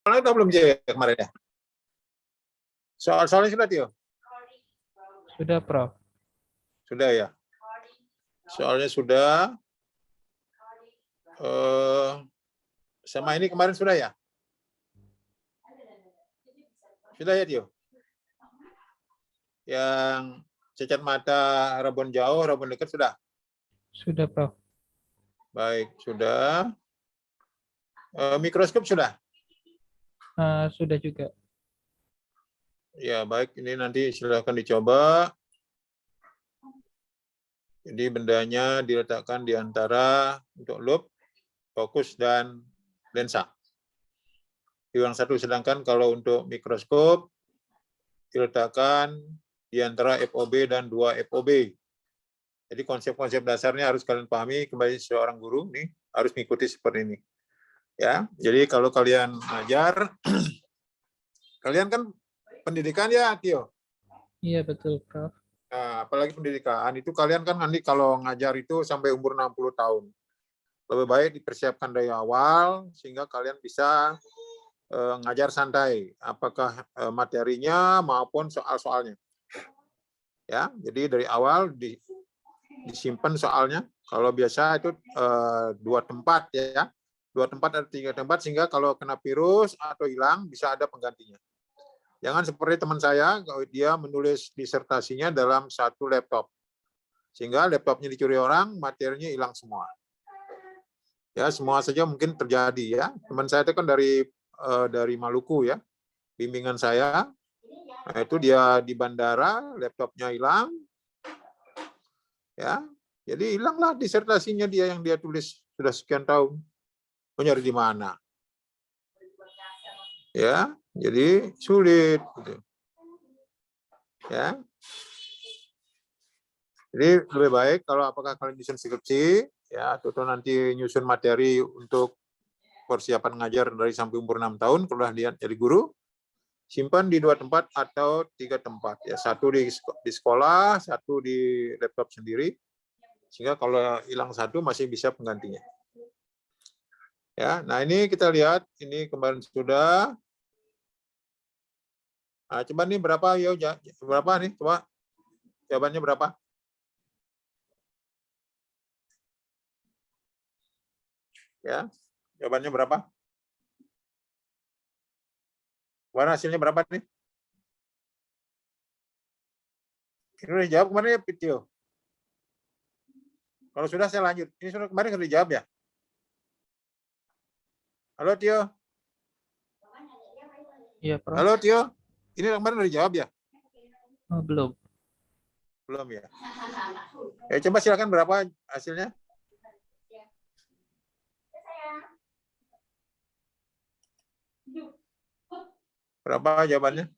Soalnya kita belum jawab kemarin ya. Soalnya sudah, Tio? Sudah, Prof. Sudah ya. Soalnya sudah. Sama ini kemarin sudah ya? Sudah ya, Tio? Yang cacat mata rabun jauh, rabun dekat sudah? Sudah, Prof. Baik, sudah. Mikroskop sudah? Sudah juga. Ya, baik. Ini nanti silakan dicoba. Jadi bendanya diletakkan di antara untuk loop, fokus, dan lensa. Yang satu, sedangkan kalau untuk mikroskop diletakkan di antara FOB dan 2 FOB. Jadi konsep-konsep dasarnya harus kalian pahami, kembali seorang guru nih harus mengikuti seperti ini. Ya, jadi kalau kalian ngajar, kalian kan pendidikan ya, Tio? Iya, betul, Prof. Nah, apalagi pendidikan, itu kalian kan nanti kalau ngajar itu sampai umur 60 tahun. Lebih baik dipersiapkan dari awal, sehingga kalian bisa ngajar santai, apakah materinya maupun soal-soalnya. Ya, jadi dari awal disimpan soalnya. Kalau biasa itu 2 tempat ya, 2 tempat atau 3 tempat, sehingga kalau kena virus atau hilang bisa ada penggantinya. Jangan seperti teman saya, dia menulis disertasinya dalam 1 laptop, sehingga laptopnya dicuri orang, materinya hilang semua. Ya, semua saja mungkin terjadi ya. Teman saya itu kan dari Maluku ya, bimbingan saya. Nah, itu dia di bandara, laptopnya hilang, ya. Jadi hilanglah disertasinya dia yang dia tulis sudah sekian tahun. Mau nyari di mana? Ya, jadi sulit. Gitu. Ya. Jadi lebih baik kalau apakah kalian nyusun skripsi, ya, atau nanti nyusun materi untuk persiapan ngajar dari sampai umur 6 tahun, kalau lihat jadi guru, simpan di 2 tempat atau 3 tempat. Ya, 1 di sekolah, 1 di laptop sendiri, sehingga kalau hilang 1 masih bisa penggantinya. Ya, nah ini kita lihat, ini kemarin sudah. Nah, coba nih berapa ya? Berapa nih? Coba jawabannya berapa? Ya, jawabannya berapa? Kemarin hasilnya berapa nih? Ini udah jawab kemarin ya, Tio? Kalau sudah saya lanjut. Ini sudah kemarin sudah dijawab ya? Halo, Tio? Iya, Prof. Halo, Tio? Ini kemarin sudah dijawab ya? Oh, belum. Belum ya? Ya, coba silakan berapa hasilnya? Berapa jawabannya?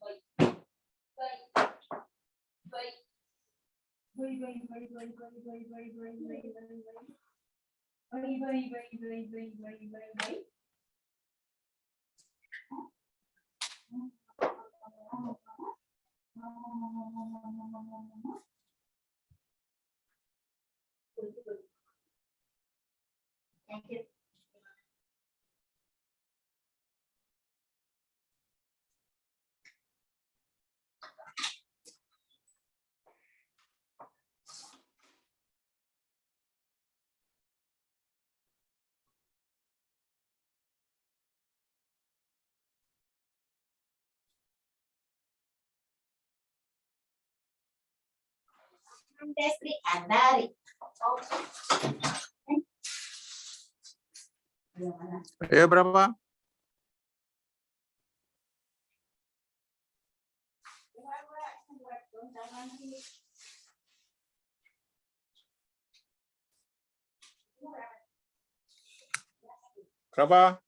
Ya, berapa? Berapa?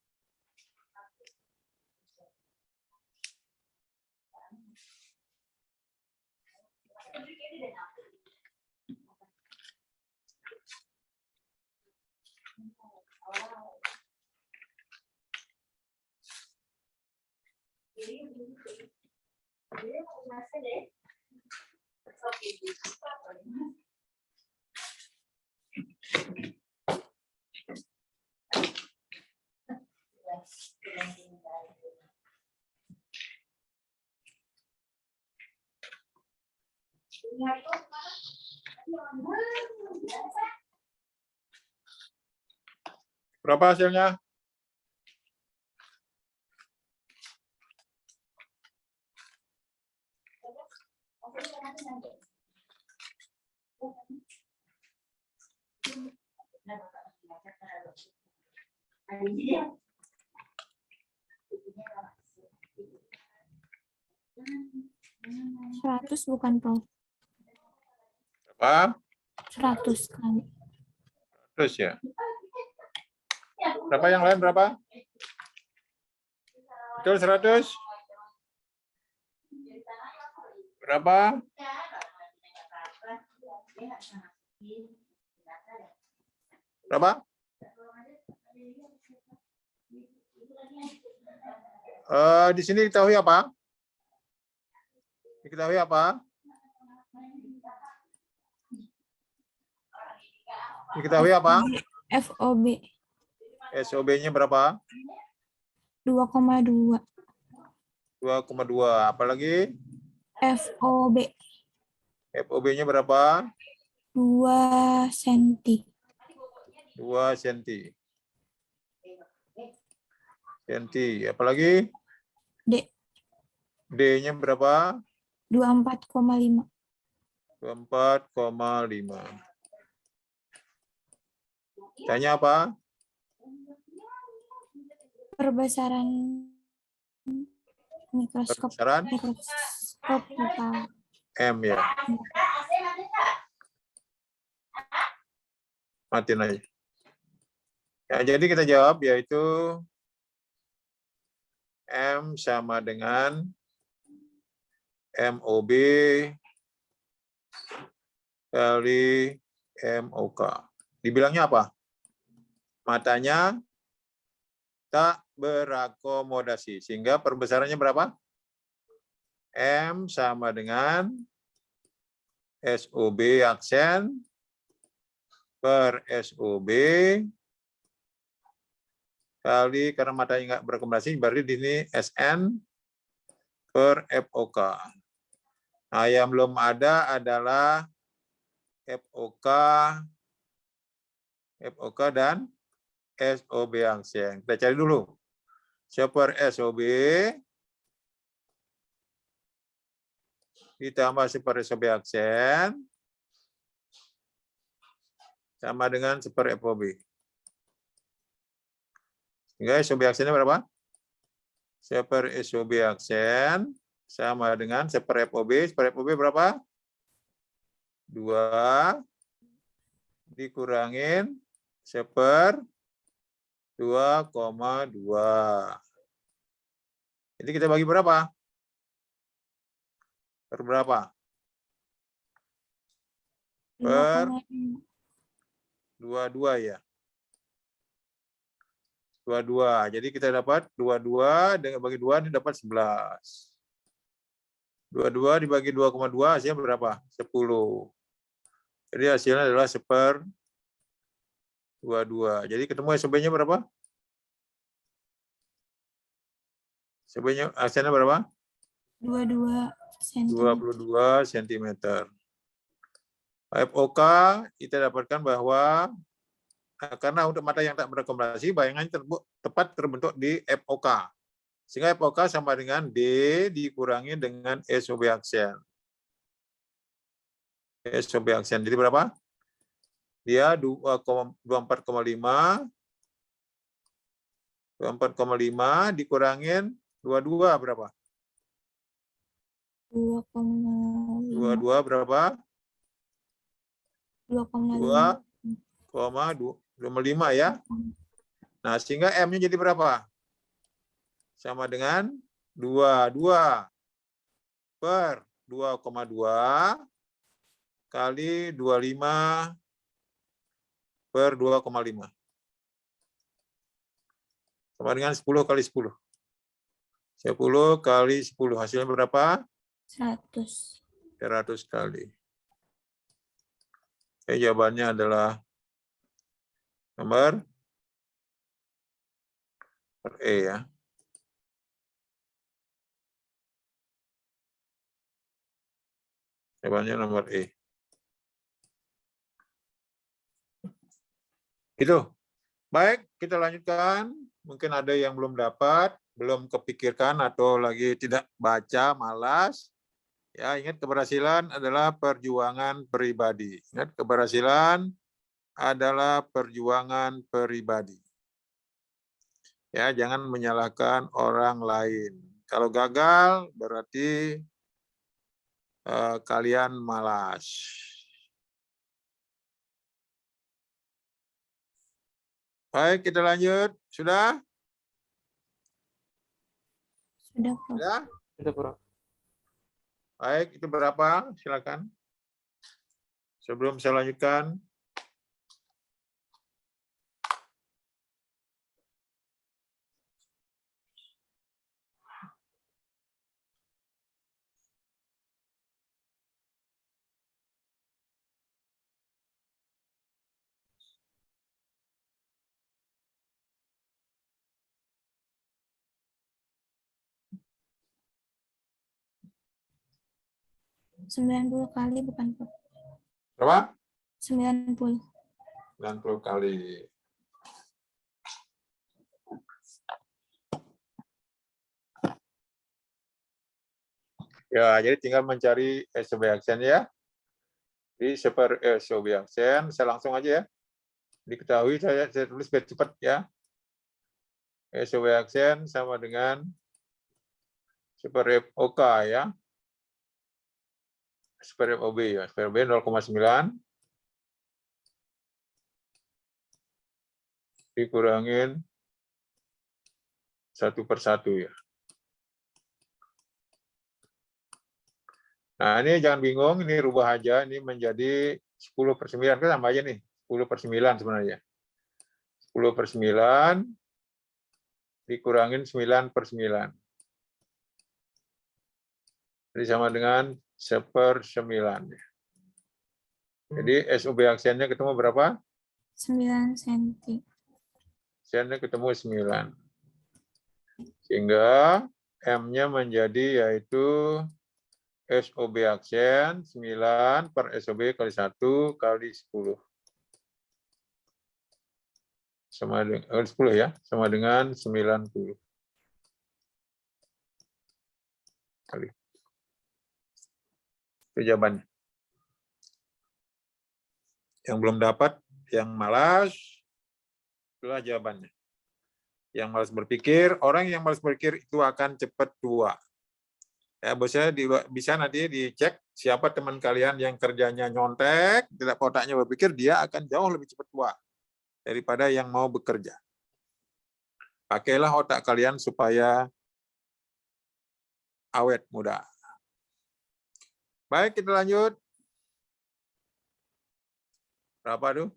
Berapa hasilnya? Seratus bukan, Prof. Berapa? 100 kan. Terus ya. Berapa yang lain berapa? Betul 100? Berapa? Berapa? Di sini diketahui apa? Diketahui apa? Diketahui apa? FOB SOB-nya berapa? 2,2. 2,2. Apalagi? FOB FOB-nya berapa? 2 cm. 2 cm. Apalagi? D D-nya berapa? 24,5. 24,5. Tanya apa? Perbesaran mikroskop Perbesaran lokal. M ya. Matiin aja. Ya, jadi kita jawab yaitu M sama dengan MOB kali MOK. Dibilangnya apa? Matanya tak berakomodasi. Sehingga perbesarannya berapa? M sama dengan SOB aksen per SOB kali, karena matanya nggak berakomodasi, berarti di sini SN per FOK. Nah, yang belum ada adalah FOK dan SOB aksen. Kita cari dulu. Super SOB ditambah super SOB aksen sama dengan super FOB. Sehingga SOB aksennya berapa? Super SOB aksen sama dengan super FOB. Super FOB berapa? 2 dikurangin super 2,2. Jadi kita bagi berapa? Per berapa? Per 22 ya. 22. Jadi kita dapat 22 dengan bagi 2 ini dapat 11. 22 dibagi 2,2 hasilnya berapa? 10. Jadi hasilnya adalah 1/22. Jadi ketemu SOB-nya berapa? SOB-nya aksennya berapa? 22 cm. 22 cm. FOK kita dapatkan bahwa karena untuk mata yang tak berakomodasi, bayangannya tepat terbentuk di FOK. Sehingga FOK sama dengan D dikurangi dengan SOB aksen. SOB aksen. Jadi berapa? Dia 24,5. 24,5 dikurangin 22 berapa? 2,5. 22 berapa? 2,5. 2,25 ya. Nah, sehingga M-nya jadi berapa? Sama dengan 22 per 2,2 kali 25 per 2,5. Sama dengan 10 kali 10. 10 kali 10. Hasilnya berapa? 100. 100 kali. Oke, jawabannya adalah nomor E ya. Jawabannya nomor E. Itu. Baik, kita lanjutkan. Mungkin ada yang belum dapat, belum kepikirkan atau lagi tidak baca, malas. Ya, ingat keberhasilan adalah perjuangan pribadi. Ingat keberhasilan adalah perjuangan pribadi. Ya, jangan menyalahkan orang lain. Kalau gagal berarti kalian malas. Baik, kita lanjut. Sudah? Sudah, Prof. Sudah? Sudah, Prof. Baik, itu berapa? Silakan. Sebelum saya lanjutkan. Sembilan 90 kali bukan, Prof. Berapa? 90. 90 kali. Ya, jadi tinggal mencari SOB aksen ya. Di super SOB aksen, saya langsung aja ya. Diketahui saya tulis biar cepat ya. SOB aksen sama dengan super FOK ya. Super FOB ya. Super FOB 0,9 dikurangin 1/1 ya. Nah, ini jangan bingung, ini rubah aja, ini menjadi 10/9, kan sama aja nih, 10/9 sebenarnya. 10/9 dikurangin 9/9. Jadi sama dengan 1/9. Jadi SOB aksennya ketemu berapa? 9 cm. Aksennya ketemu 9. Sehingga M-nya menjadi yaitu SOB aksen 9 per SOB kali 1 kali 10. Sama dengan 10 ya, sama dengan 90 kali. Itu jawabannya. Yang belum dapat, yang malas, itulah jawabannya. Yang malas berpikir, orang yang malas berpikir itu akan cepat tua. Ya, bosnya bisa nanti dicek siapa teman kalian yang kerjanya nyontek, tidak otaknya berpikir, dia akan jauh lebih cepat tua daripada yang mau bekerja. Pakailah otak kalian supaya awet muda. Baik, kita lanjut. Berapa tuh?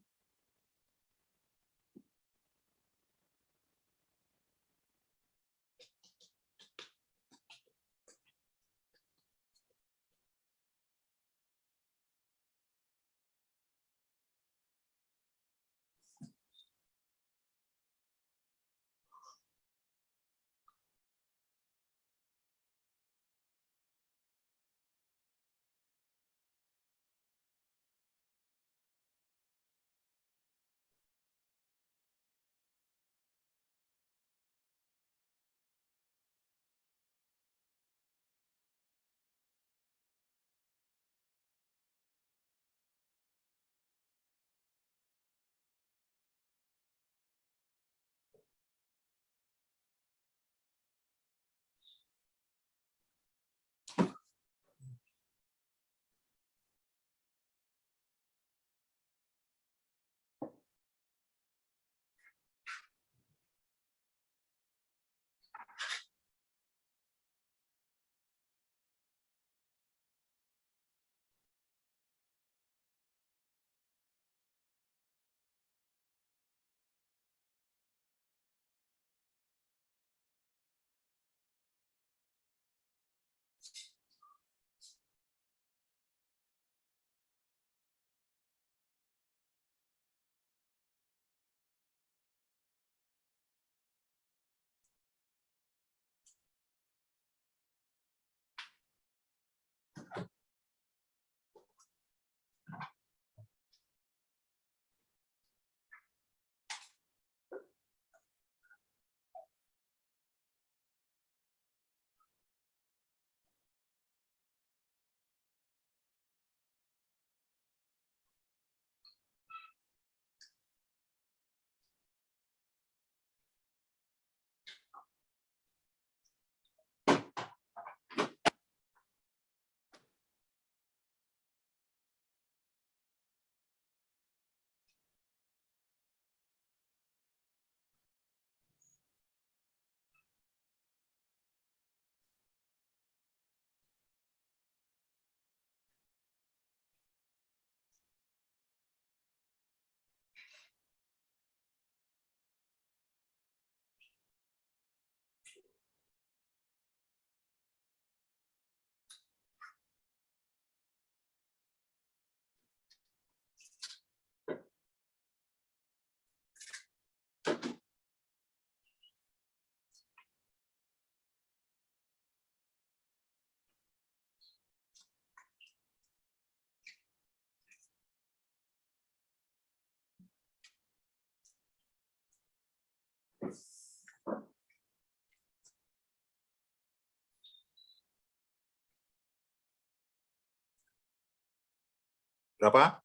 Berapa?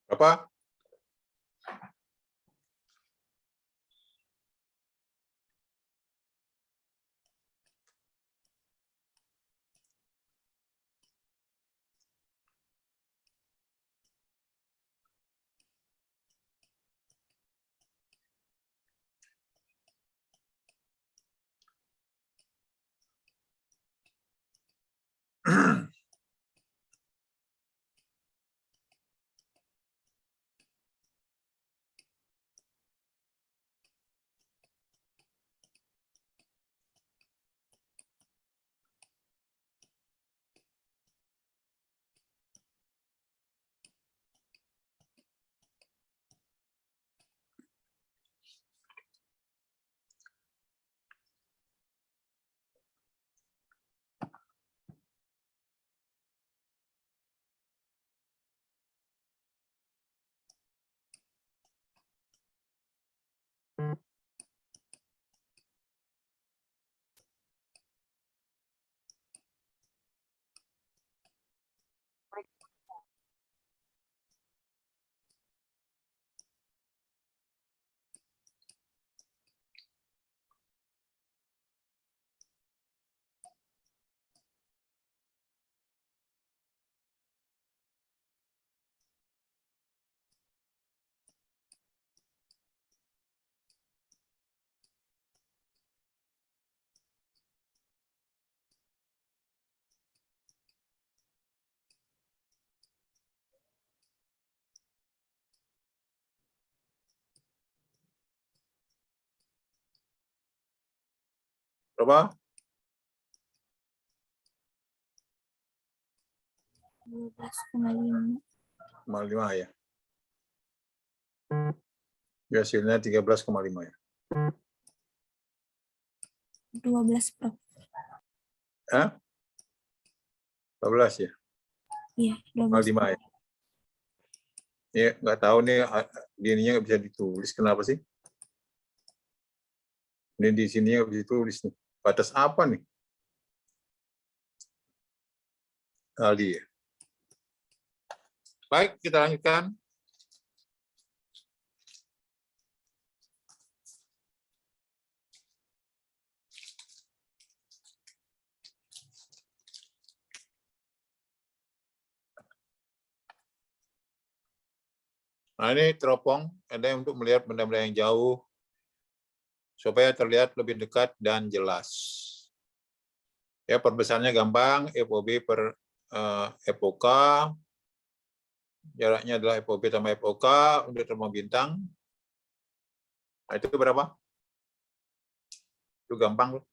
Berapa? Berapa? 12,5. 5 ya. Hasilnya 13,5 ya. 12, Prof. Hah? 12 ya. Iya, 5 12. ya. Ya, nggak tahu nih, di ininya nggak bisa ditulis. Kenapa sih? Ini di sini nggak bisa ditulis nih. Batas apa nih? Kali ya. Baik, kita lanjutkan. Nah, ini teropong, ada yang untuk melihat benda-benda yang jauh, supaya terlihat lebih dekat dan jelas. Ya, perbesarnya gampang, FOB per FOK, jaraknya adalah FOB tambah FOK untuk teropong bintang. Nah, itu berapa? Itu gampang.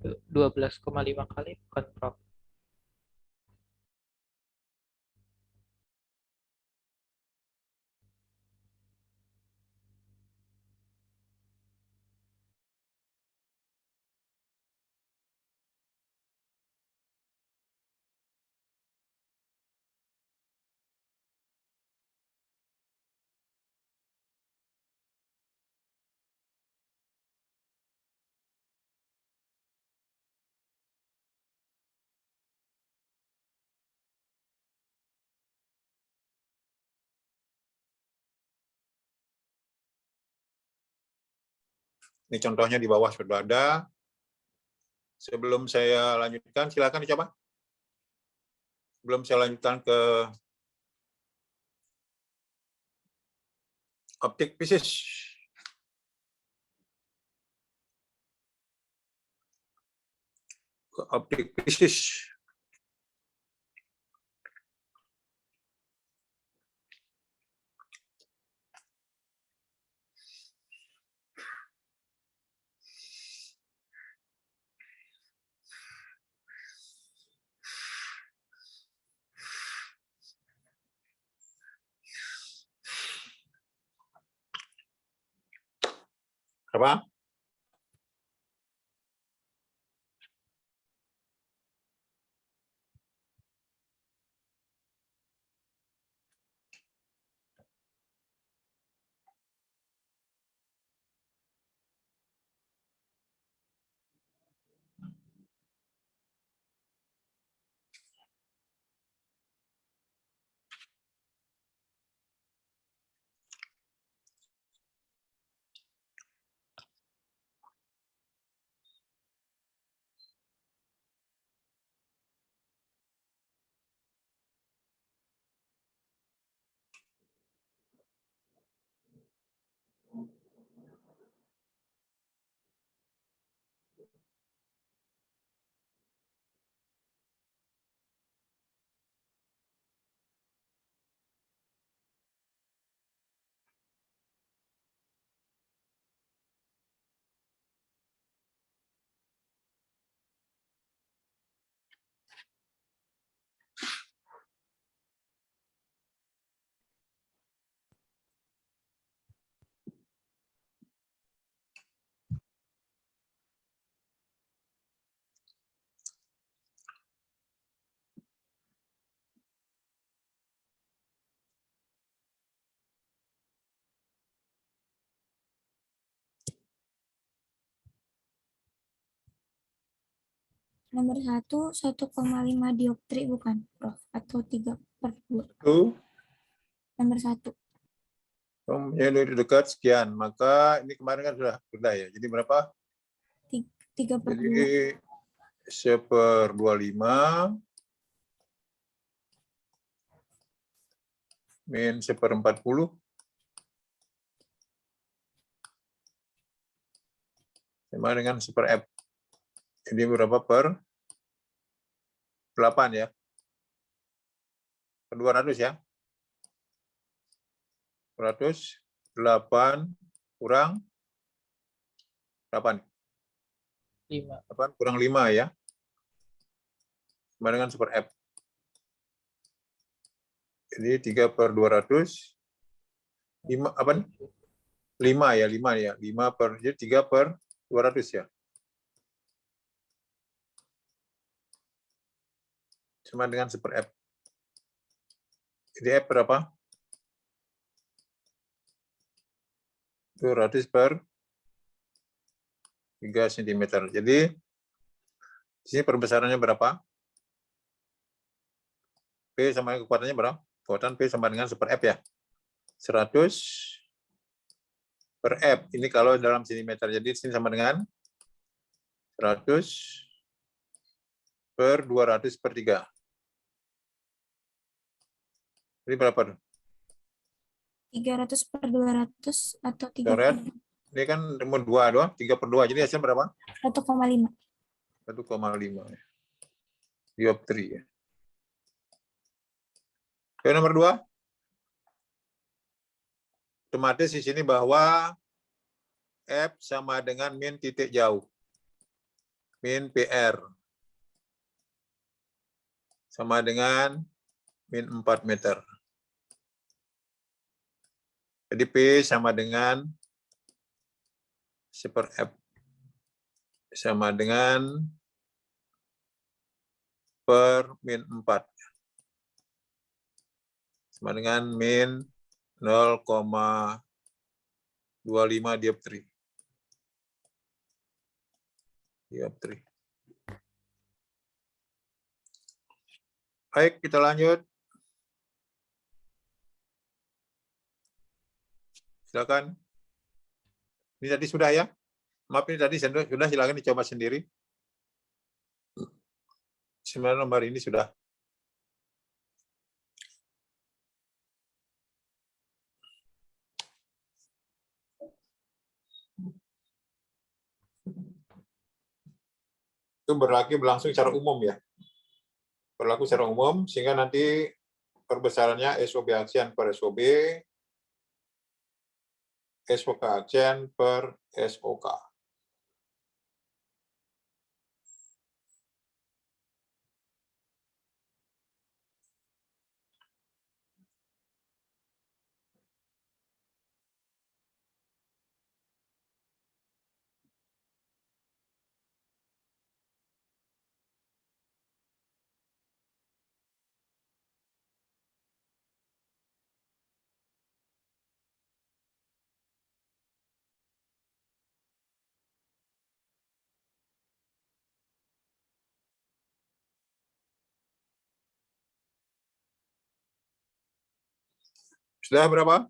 Du- 12,5 kali bukan, Prof. Ini contohnya di bawah sudah ada. Sebelum saya lanjutkan, silakan dicoba. Sebelum saya lanjutkan ke optik physics. Ke optik physics. Apa? Nomor 1,5 dioptri bukan, Prof? Atau 3/2? Itu Nomor 1. mempunyai dekat sekian, maka ini kemarin kan sudah ya. Jadi berapa? 3/2. Jadi 1/25 min 1/40 sama dengan 1/f. Jadi berapa per 8 ya? Per 200 ya? 200, 8 kurang 8. 5. 8 kurang 5 ya? Sama dengan 1/f. Jadi 3/200, 5 apa nih? 5 ya, 5 ya. 5 per, jadi 3/200 ya. Sama dengan 1/f. Jadi F berapa? 200 per 3 cm. Jadi di sini perbesarannya berapa? P sama kekuatannya berapa? Kekuatan P sama dengan 1/f ya. 100 per F. Ini kalau dalam cm. Jadi di sini sama dengan 100 per 200 per 3. Ini berapa? 300/200 atau 3 Coret. Ini kan nomor 2 doang, 3/2. Jadi hasilnya berapa? 1,5. 1,5 dioptri ya. Oke, nomor 2. Otomatis di sini bahwa F sama dengan min titik jauh. Min PR. Sama dengan min 4 meter. Jadi P sama dengan 1/f. Sama dengan per min 4. Sama dengan min 0,25 dioptri. Baik, kita lanjut. Silakan. Ini tadi sudah ya? Maaf, ini tadi sudah, silakan dicoba sendiri. Sebenarnya nomor ini sudah. Itu berlangsung secara umum ya. Berlaku secara umum, sehingga nanti perbesarannya SOB aksian per SOB, SOK aksian per SOK. Sudah berapa?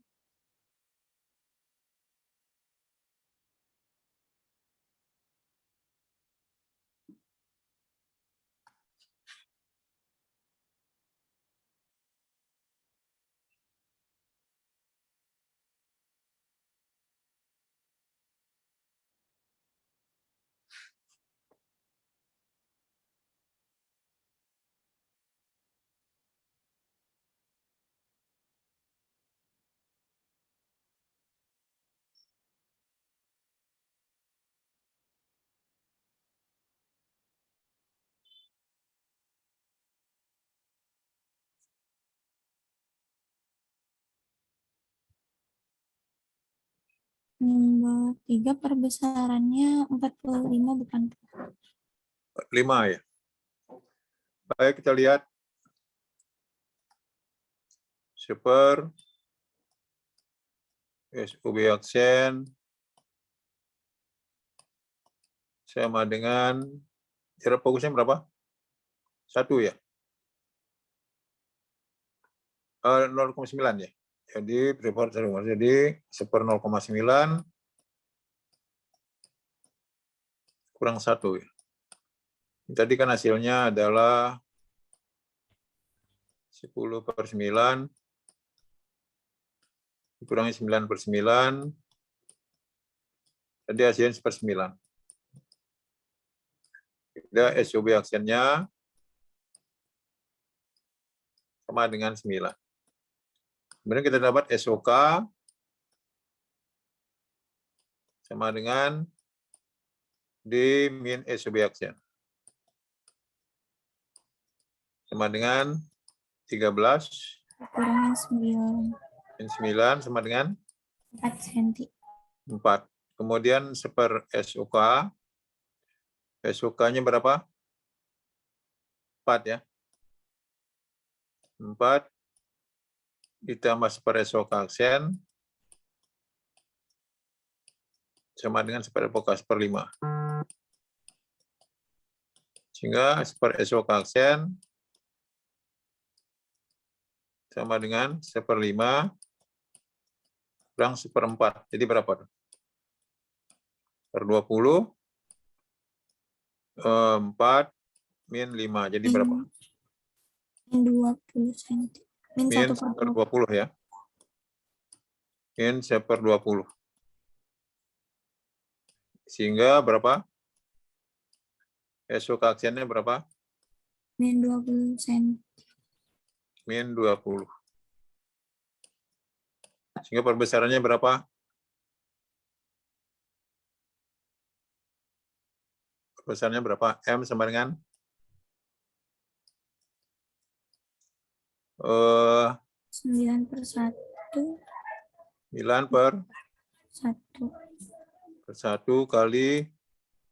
Nomor 3 perbesarannya 45 bukan? 5 ya. Baik, kita lihat. Super SUB aksen sama dengan jarak fokusnya berapa? 1 ya? 0,9 ya. Jadi jadi 1/0,9 kurang 1 ya. Tadi kan hasilnya adalah 10/9 dikurangi 9/9. Tadi hasilnya 1/9. Jadi SUB aksennya sama dengan 9. Kemudian kita dapat SOK sama dengan D min SUB aksen. Sama dengan 13 Kurang 9. min 9 sama dengan 4 cm. 4. Kemudian seper SOK. SOK-nya berapa? 4 ya. 4 ditambah seper SOK aksen sama dengan seper SOK 1/5. Sehingga seper SOK aksen sama dengan 1/5 kurang 1/4. Jadi berapa? Per 20, 4 min 5. Jadi berapa? Min 20 cm. Min Min 1/20. 1/20 ya. Min 1/20. Sehingga berapa? SOK aksennya berapa? Min 20 cm. Min 20. Sehingga perbesarannya berapa? Perbesarannya berapa? M sama dengan 9/1. 9/1 kali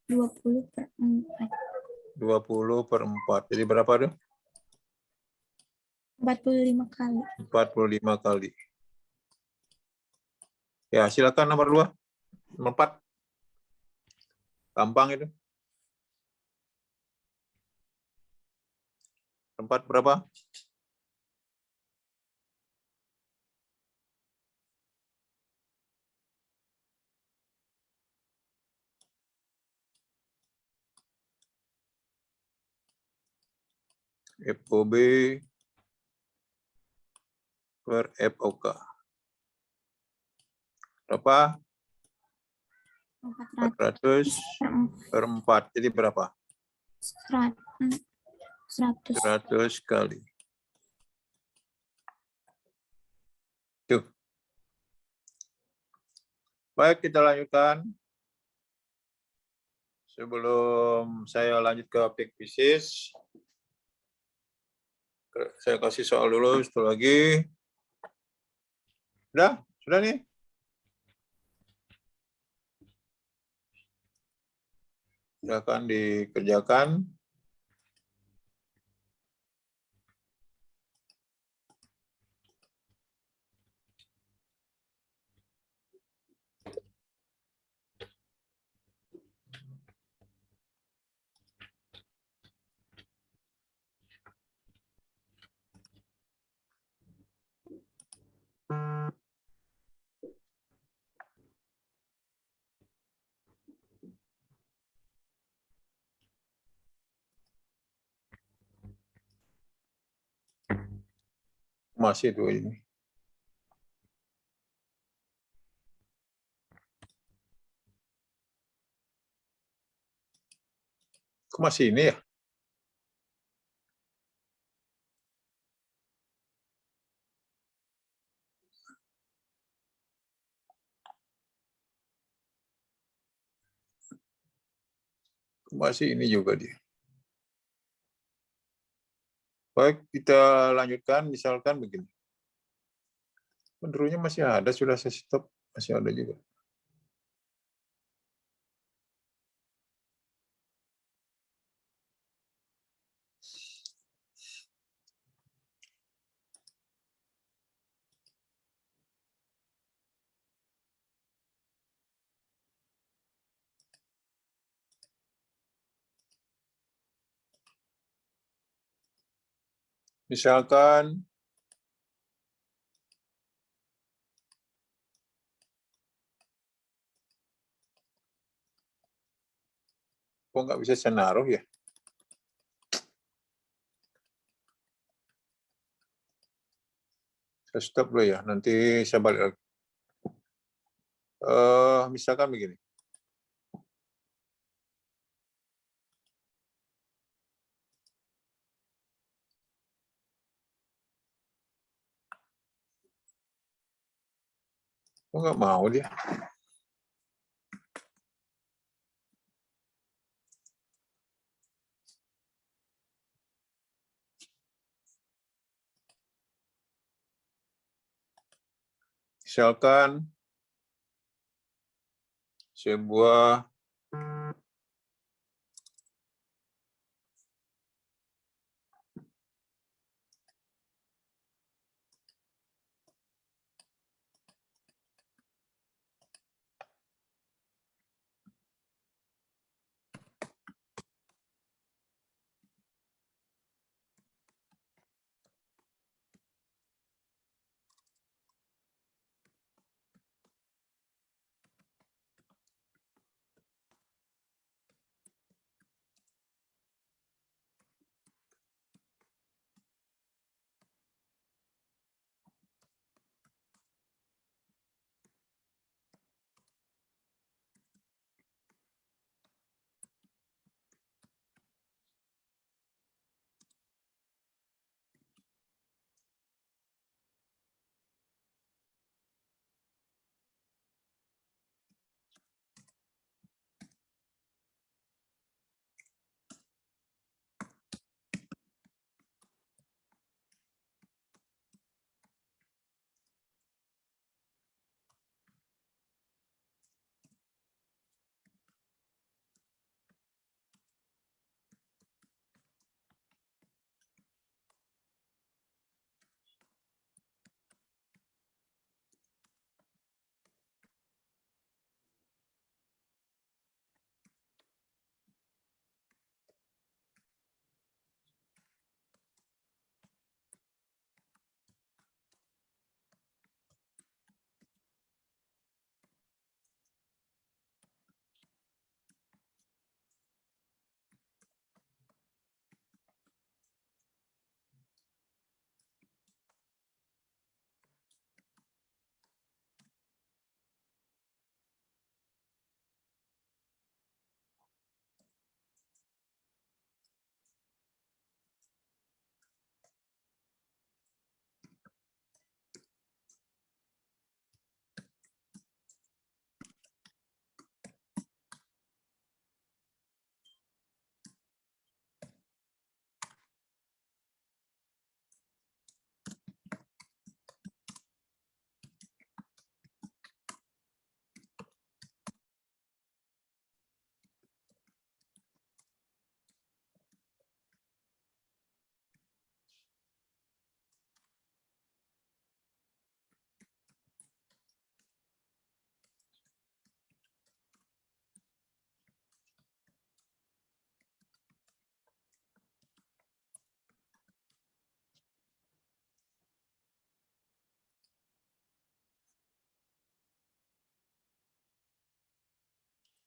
20/4. 20/4. Jadi berapa tuh? 45 kali. 45 kali. Ya, silakan nomor 2. Nomor 4. Gampang itu. 4 berapa? FOB per FOK. Berapa? 400/4. Jadi berapa? 100 kali. Tuh. Baik, kita lanjutkan. Sebelum saya lanjut ke objek bisnis, saya kasih soal dulu satu lagi. Sudah nih. Silakan dikerjakan. Masih itu ini. Kok masih ini ya? Kok masih ini juga dia. Baik, kita lanjutkan. Misalkan begini. Menurutnya masih ada, sudah saya stop. Masih ada juga. Misalkan kok nggak bisa saya naruh ya? Saya stop dulu ya, nanti saya balik lagi. Misalkan begini. Kok nggak mau dia? Misalkan sebuah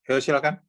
ya silakan.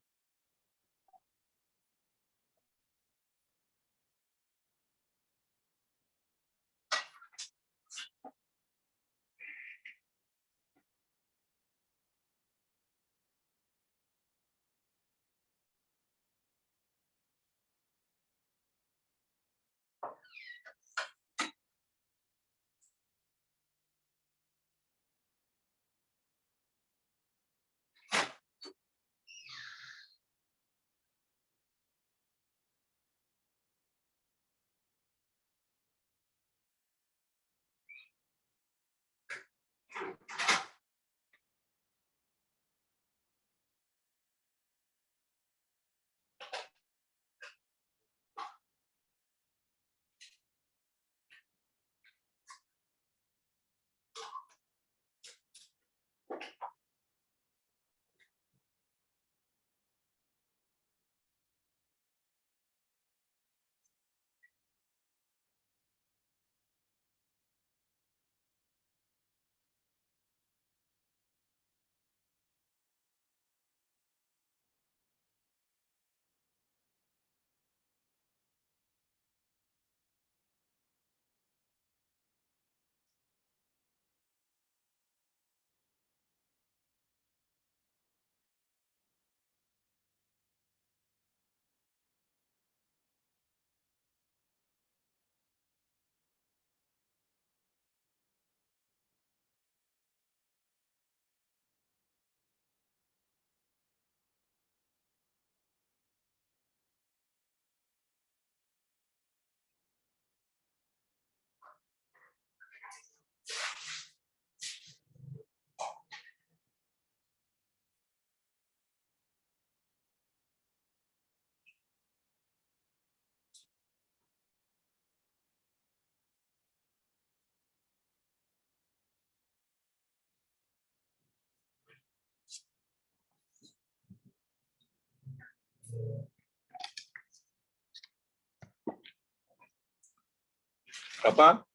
Berapa?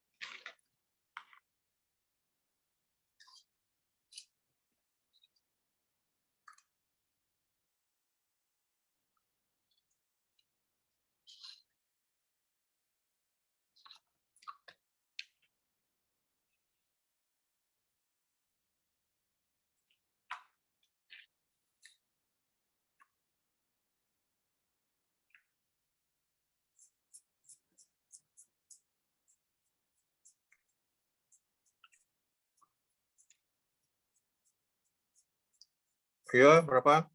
Iya, berapa?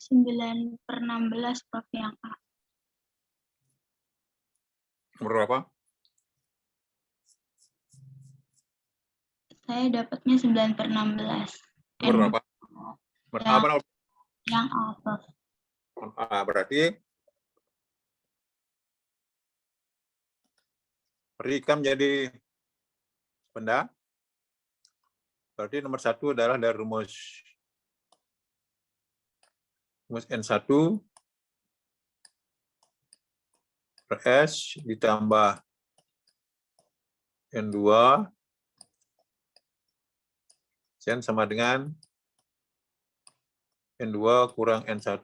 Sembilan per 16, Prof, yang A. Berapa? Saya dapatnya 9 per 16. Berapa? Yang, Berapa? yang A, Prof. Berarti ikan menjadi benda. Berarti nomor 1 adalah dari rumus N1 per S ditambah N2 N sama dengan N2 kurang N1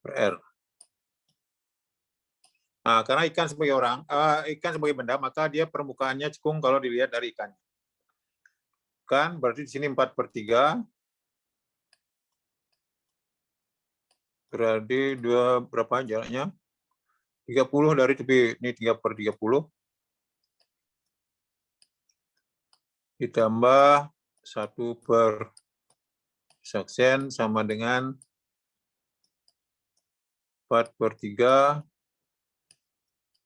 per R. Nah, karena ikan sebagai benda, maka dia permukaannya cekung kalau dilihat dari ikannya. Kan berarti di sini 4/3. Berarti berapa jaraknya? 30 dari tepi. Ini 3/30. Ditambah 1/100 sama dengan 4/3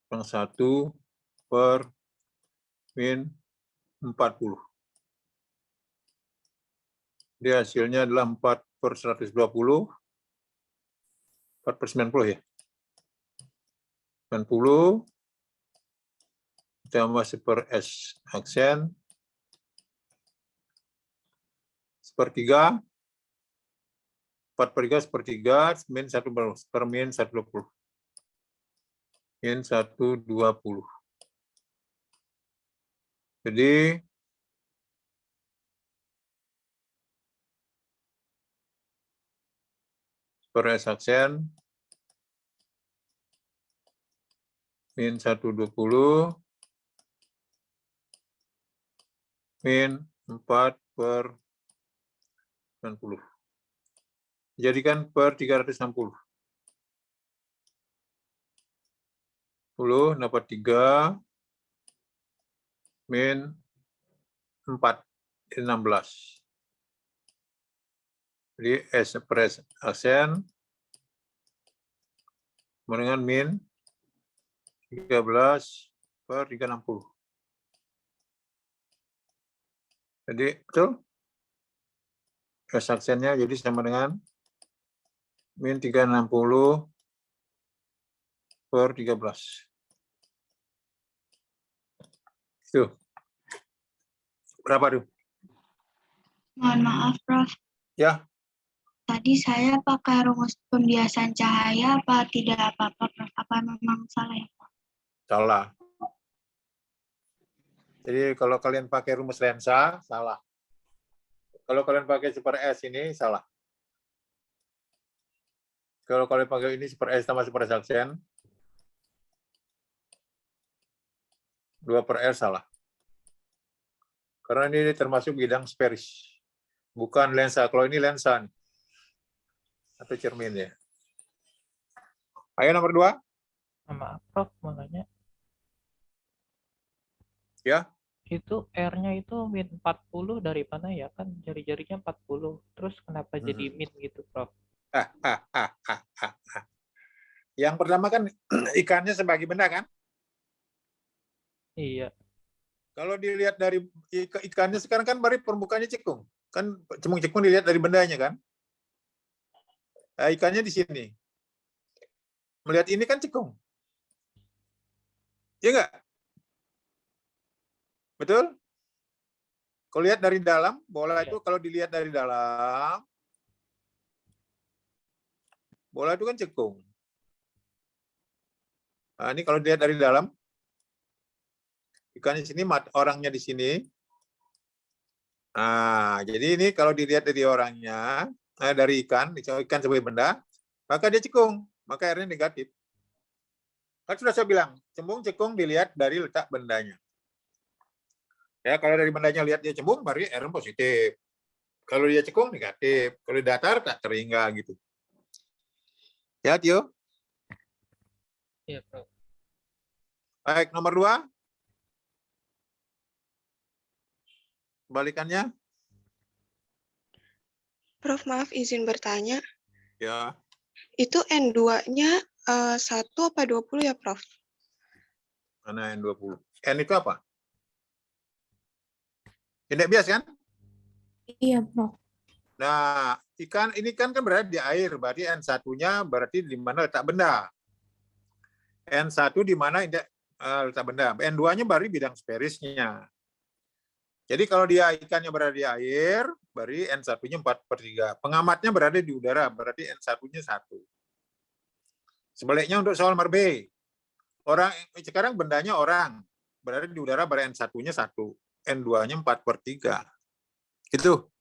kurang 1/-40. Jadi hasilnya adalah 4/120. 4/90 ya. 90 ditambah 1/S aksen 1/3. 4/3 1/3 min 1/120. Min 120. Jadi per S aksen min 120 min 4/90. Jadikan per 360. 10 dapat 3 min 4, 16. Jadi S per aksen dengan min 13/360. Jadi betul? S aksennya jadi sama dengan min 360/13. Itu. Berapa tuh? Mohon maaf, Prof. Ya, Tadi saya pakai rumus pembiasan cahaya apa tidak apa-apa, Prof? Apa memang salah ya, Prof? salah. Jadi kalau kalian pakai rumus lensa, salah. Kalau kalian pakai super S ini, salah. Kalau kalian pakai ini super S sama super S aksen, 2/R salah. Karena ini termasuk bidang sferis. Bukan lensa. Kalau ini lensa nih. Atau cermin ya. Ayo nomor 2. Maaf, Prof, makanya Ya. itu R-nya itu min 40 dari mana ya? Kan jari-jarinya 40. Terus kenapa jadi min gitu, Prof? Yang pertama kan ikannya sebagai benda kan? Iya. Kalau dilihat dari ikannya sekarang kan baru permukaannya cekung. Kan cekung dilihat dari bendanya kan? Nah, ikannya di sini. Melihat ini kan cekung. Iya nggak? Betul? Kalau lihat dari dalam, bola itu kalau dilihat dari dalam, bola itu kan cekung. Nah, ini kalau dilihat dari dalam, ikannya di sini, orangnya di sini. Nah, jadi ini kalau dilihat dari orangnya, dari ikan sebagai benda, maka dia cekung, maka R-nya negatif. Kan sudah saya bilang, cekung dilihat dari letak bendanya. Ya, kalau dari bendanya lihat dia cembung, baru R positif. Kalau dia cekung negatif, kalau di datar tak terhingga gitu. Ya, Tio. Iya, Prof. Baik, nomor 2. Kebalikannya. Prof, maaf izin bertanya. Ya. Itu N2-nya 1 apa 20 ya, Prof? Mana N20? N itu apa? Indeks bias kan? Iya, Prof. Nah, ikan ini kan berada di air, berarti N1-nya berarti di mana letak benda. N1 di mana indeks letak benda. N2-nya baru bidang sferisnya. Jadi kalau dia ikannya berada di air, berarti N1-nya 4/3. Pengamatnya berada di udara, berarti N1-nya 1. Sebaliknya untuk soal nomor B. Sekarang bendanya orang, berada di udara, berarti N1-nya 1. N2-nya 4/3. Gitu.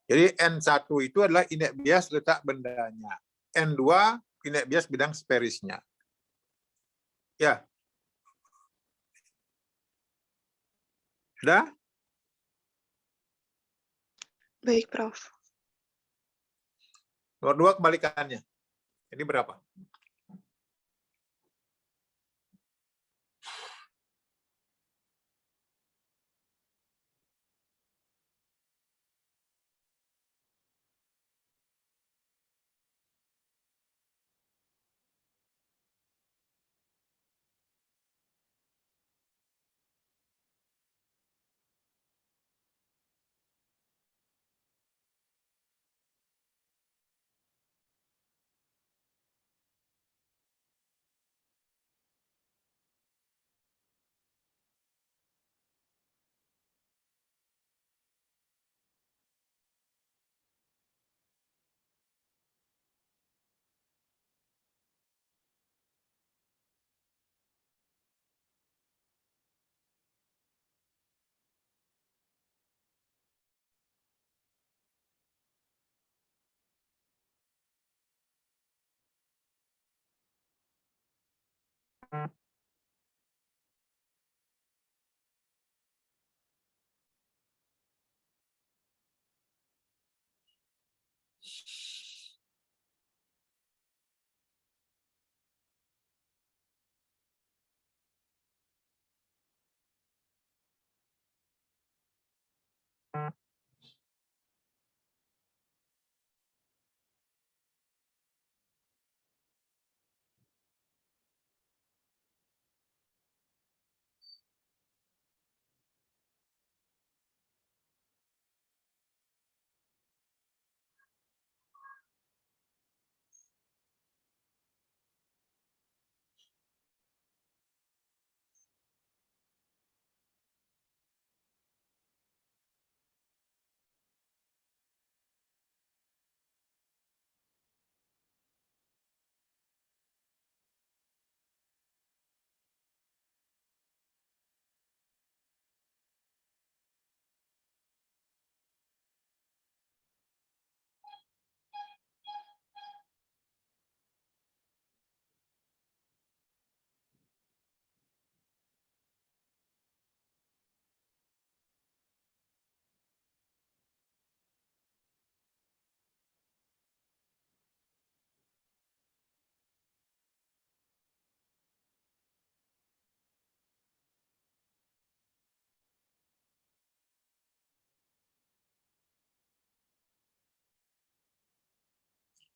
Jadi N1 itu adalah indeks bias letak bendanya. N2 indeks bias bidang sferisnya. Ya. Sudah? Baik, Prof. Nomor 2 kebalikannya. Ini berapa?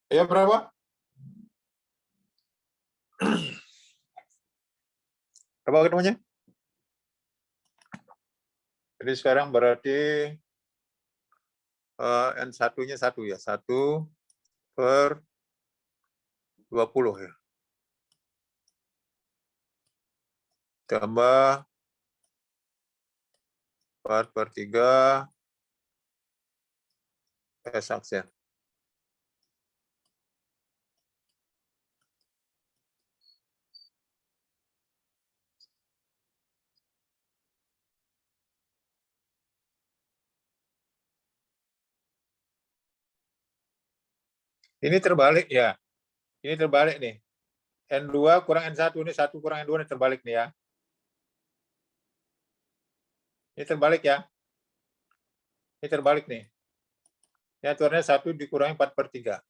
Ya, berapa? Berapa ketemunya? Jadi sekarang berarti N1-nya 1 ya. 1/20 ya. Tambah 4/3 S aksen. Ini terbalik ya. Ini terbalik nih. N2 kurang N1, ini 1 kurang N2 ini terbalik nih ya. Ini terbalik ya. Ini terbalik nih. Ini aturannya 1 dikurangi 4/3.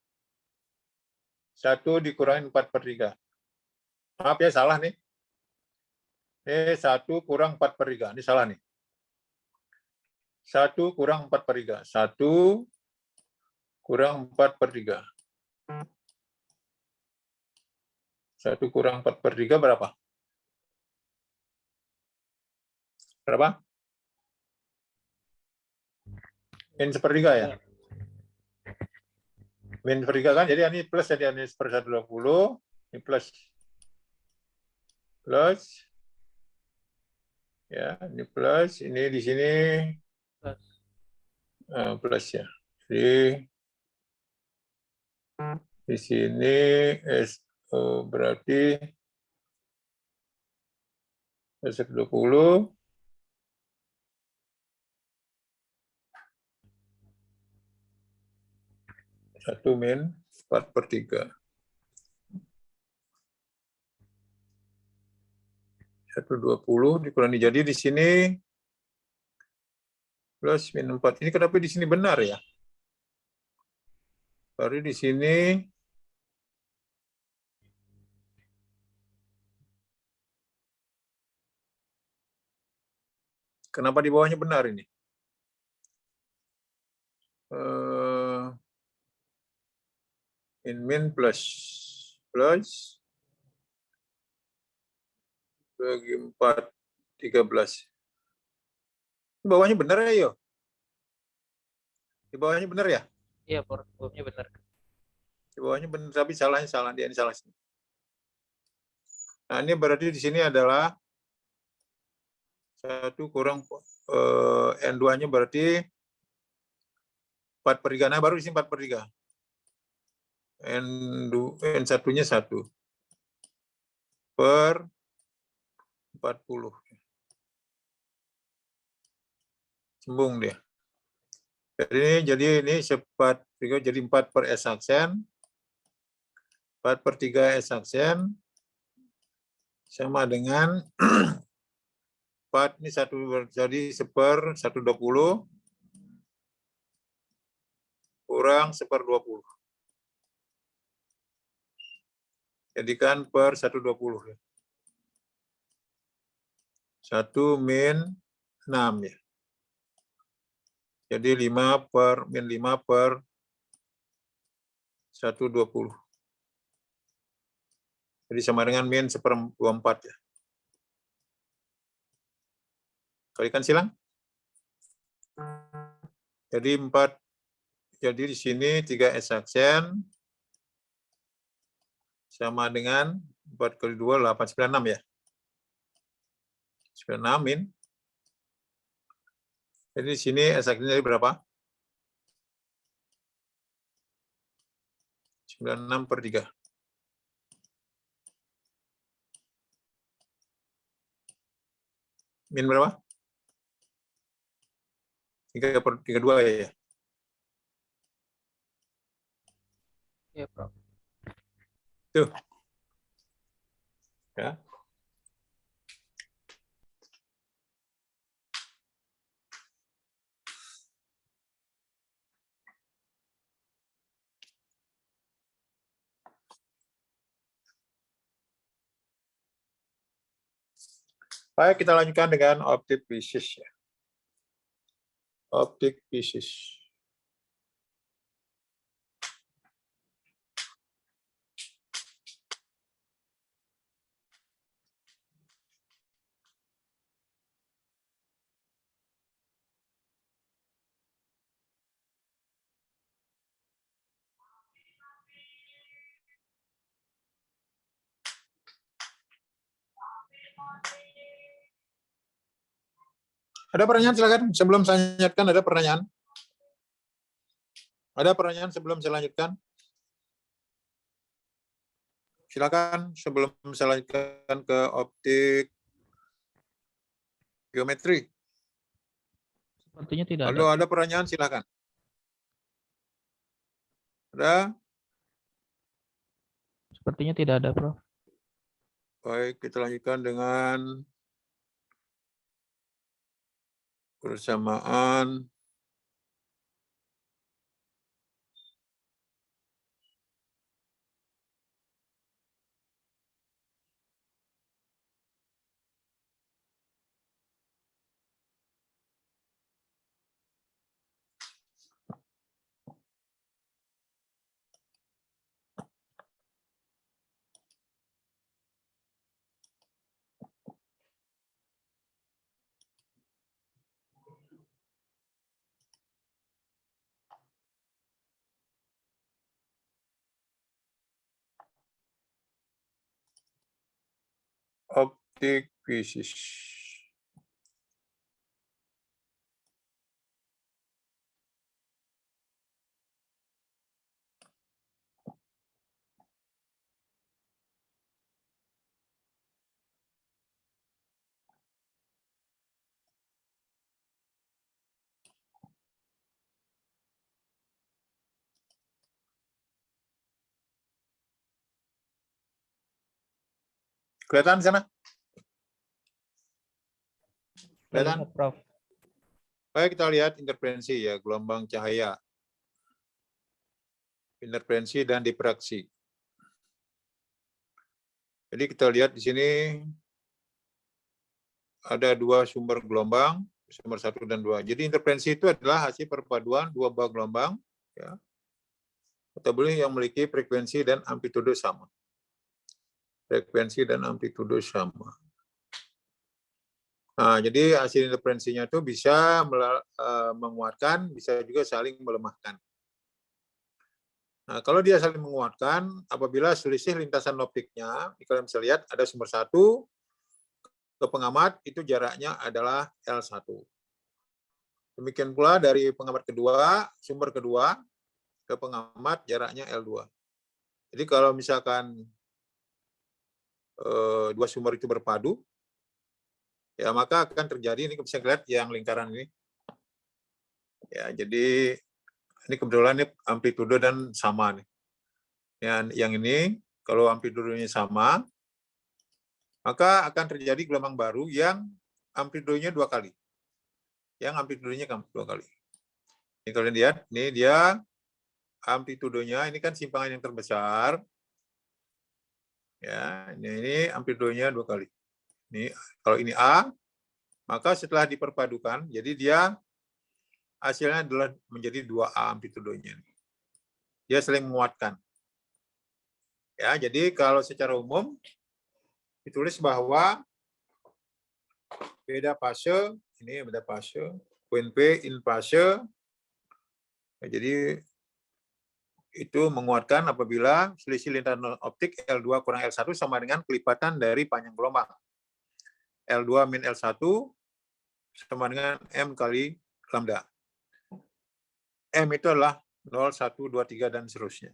1 dikurangi 4/3. Maaf ya, salah nih. Ini 1 kurang 4/3. Ini salah nih. 1 kurang 4/3. 1 kurang 4/3. 1 kurang 4/3 berapa? Berapa? Min 1/3 ya? Min 1/3 kan, jadi ini plus, jadi ini 1/120, ini plus. Plus. Ya, ini plus, ini di sini plus ya. Jadi di sini berarti 120 1 min 4/3. 120 dikurangi, jadi di sini plus min 4. Ini kenapa di sini benar ya? Baru di sini kenapa di bawahnya benar ini? Min plus bagi 4, 13. Di bawahnya benar ya, yo? Di bawahnya benar ya? Iya, bawahnya benar. Di bawahnya benar, tapi salahnya salah, dia ini salah. Nah, ini berarti di sini adalah 1 kurang N2-nya berarti 4/3. Nah, baru di sini 4/3. N1-nya 1 per 40. Sembung dia. Jadi ini 4/3, jadi 4 per S aksen. 4/3 S aksen sama dengan 4, ini 1, jadi 1/120 kurang 1/20. Jadikan per 1/20. 1 min 6 ya. Jadi 5 per min 5 per 120. Jadi sama dengan min 1/24 ya. Kalikan silang. Jadi 4. Jadi di sini 3S aksen sama dengan 4 kali 2, 8, 96 ya. 96 min. Jadi di sini S aksennya berapa? 96 per 3. Min berapa? 3 per 32 ya. Ya, Prof. Tuh. Ya. Baik, kita lanjutkan dengan optic pieces ya. Optic pieces. Ada pertanyaan silakan sebelum saya lanjutkan, ada pertanyaan? Ada pertanyaan sebelum saya lanjutkan? Silakan sebelum saya lanjutkan ke optik geometri. Sepertinya tidak Kalau ada. ada pertanyaan silakan. Ada? Sepertinya tidak ada, Prof. Baik, kita lanjutkan dengan persamaan optic pieces. Kelihatan di sana? Kelihatan? Terlihat, Prof. Baik, kita lihat interferensi ya, gelombang cahaya. Interferensi dan difraksi. Jadi kita lihat di sini ada 2 sumber gelombang, sumber 1 dan 2. Jadi interferensi itu adalah hasil perpaduan 2 buah gelombang ya. Atau boleh yang memiliki frekuensi dan amplitudo sama. Frekuensi dan amplitudo sama. Nah, jadi hasil interferensinya itu bisa menguatkan, bisa juga saling melemahkan. Nah, kalau dia saling menguatkan, apabila selisih lintasan optiknya, kalian bisa lihat ada sumber 1 ke pengamat, itu jaraknya adalah L1. Demikian pula dari pengamat kedua, sumber kedua, ke pengamat jaraknya L2. Jadi kalau misalkan 2 sumber itu berpadu, ya maka akan terjadi, ini bisa lihat yang lingkaran ini. Ya, jadi ini kebetulan ini amplitudo dan sama nih. Yang ini kalau amplitudonya sama, maka akan terjadi gelombang baru yang amplitudonya 2 kali. Yang amplitudonya 2 kali. Ini kalian lihat, ini dia amplitudonya, ini kan simpangan yang terbesar. Ya, ini amplitudonya 2 kali. Ini kalau ini A, maka setelah diperpadukan, jadi dia hasilnya adalah menjadi 2A amplitudonya. Dia saling menguatkan. Ya, jadi kalau secara umum ditulis bahwa beda fase, ini beda fase, point P in fase. Ya, jadi itu menguatkan apabila selisih lintasan optik L2 kurang L1 sama dengan kelipatan dari panjang gelombang. L2 min L1 sama dengan M kali lambda. M itu adalah 0, 1, 2, 3, dan seterusnya.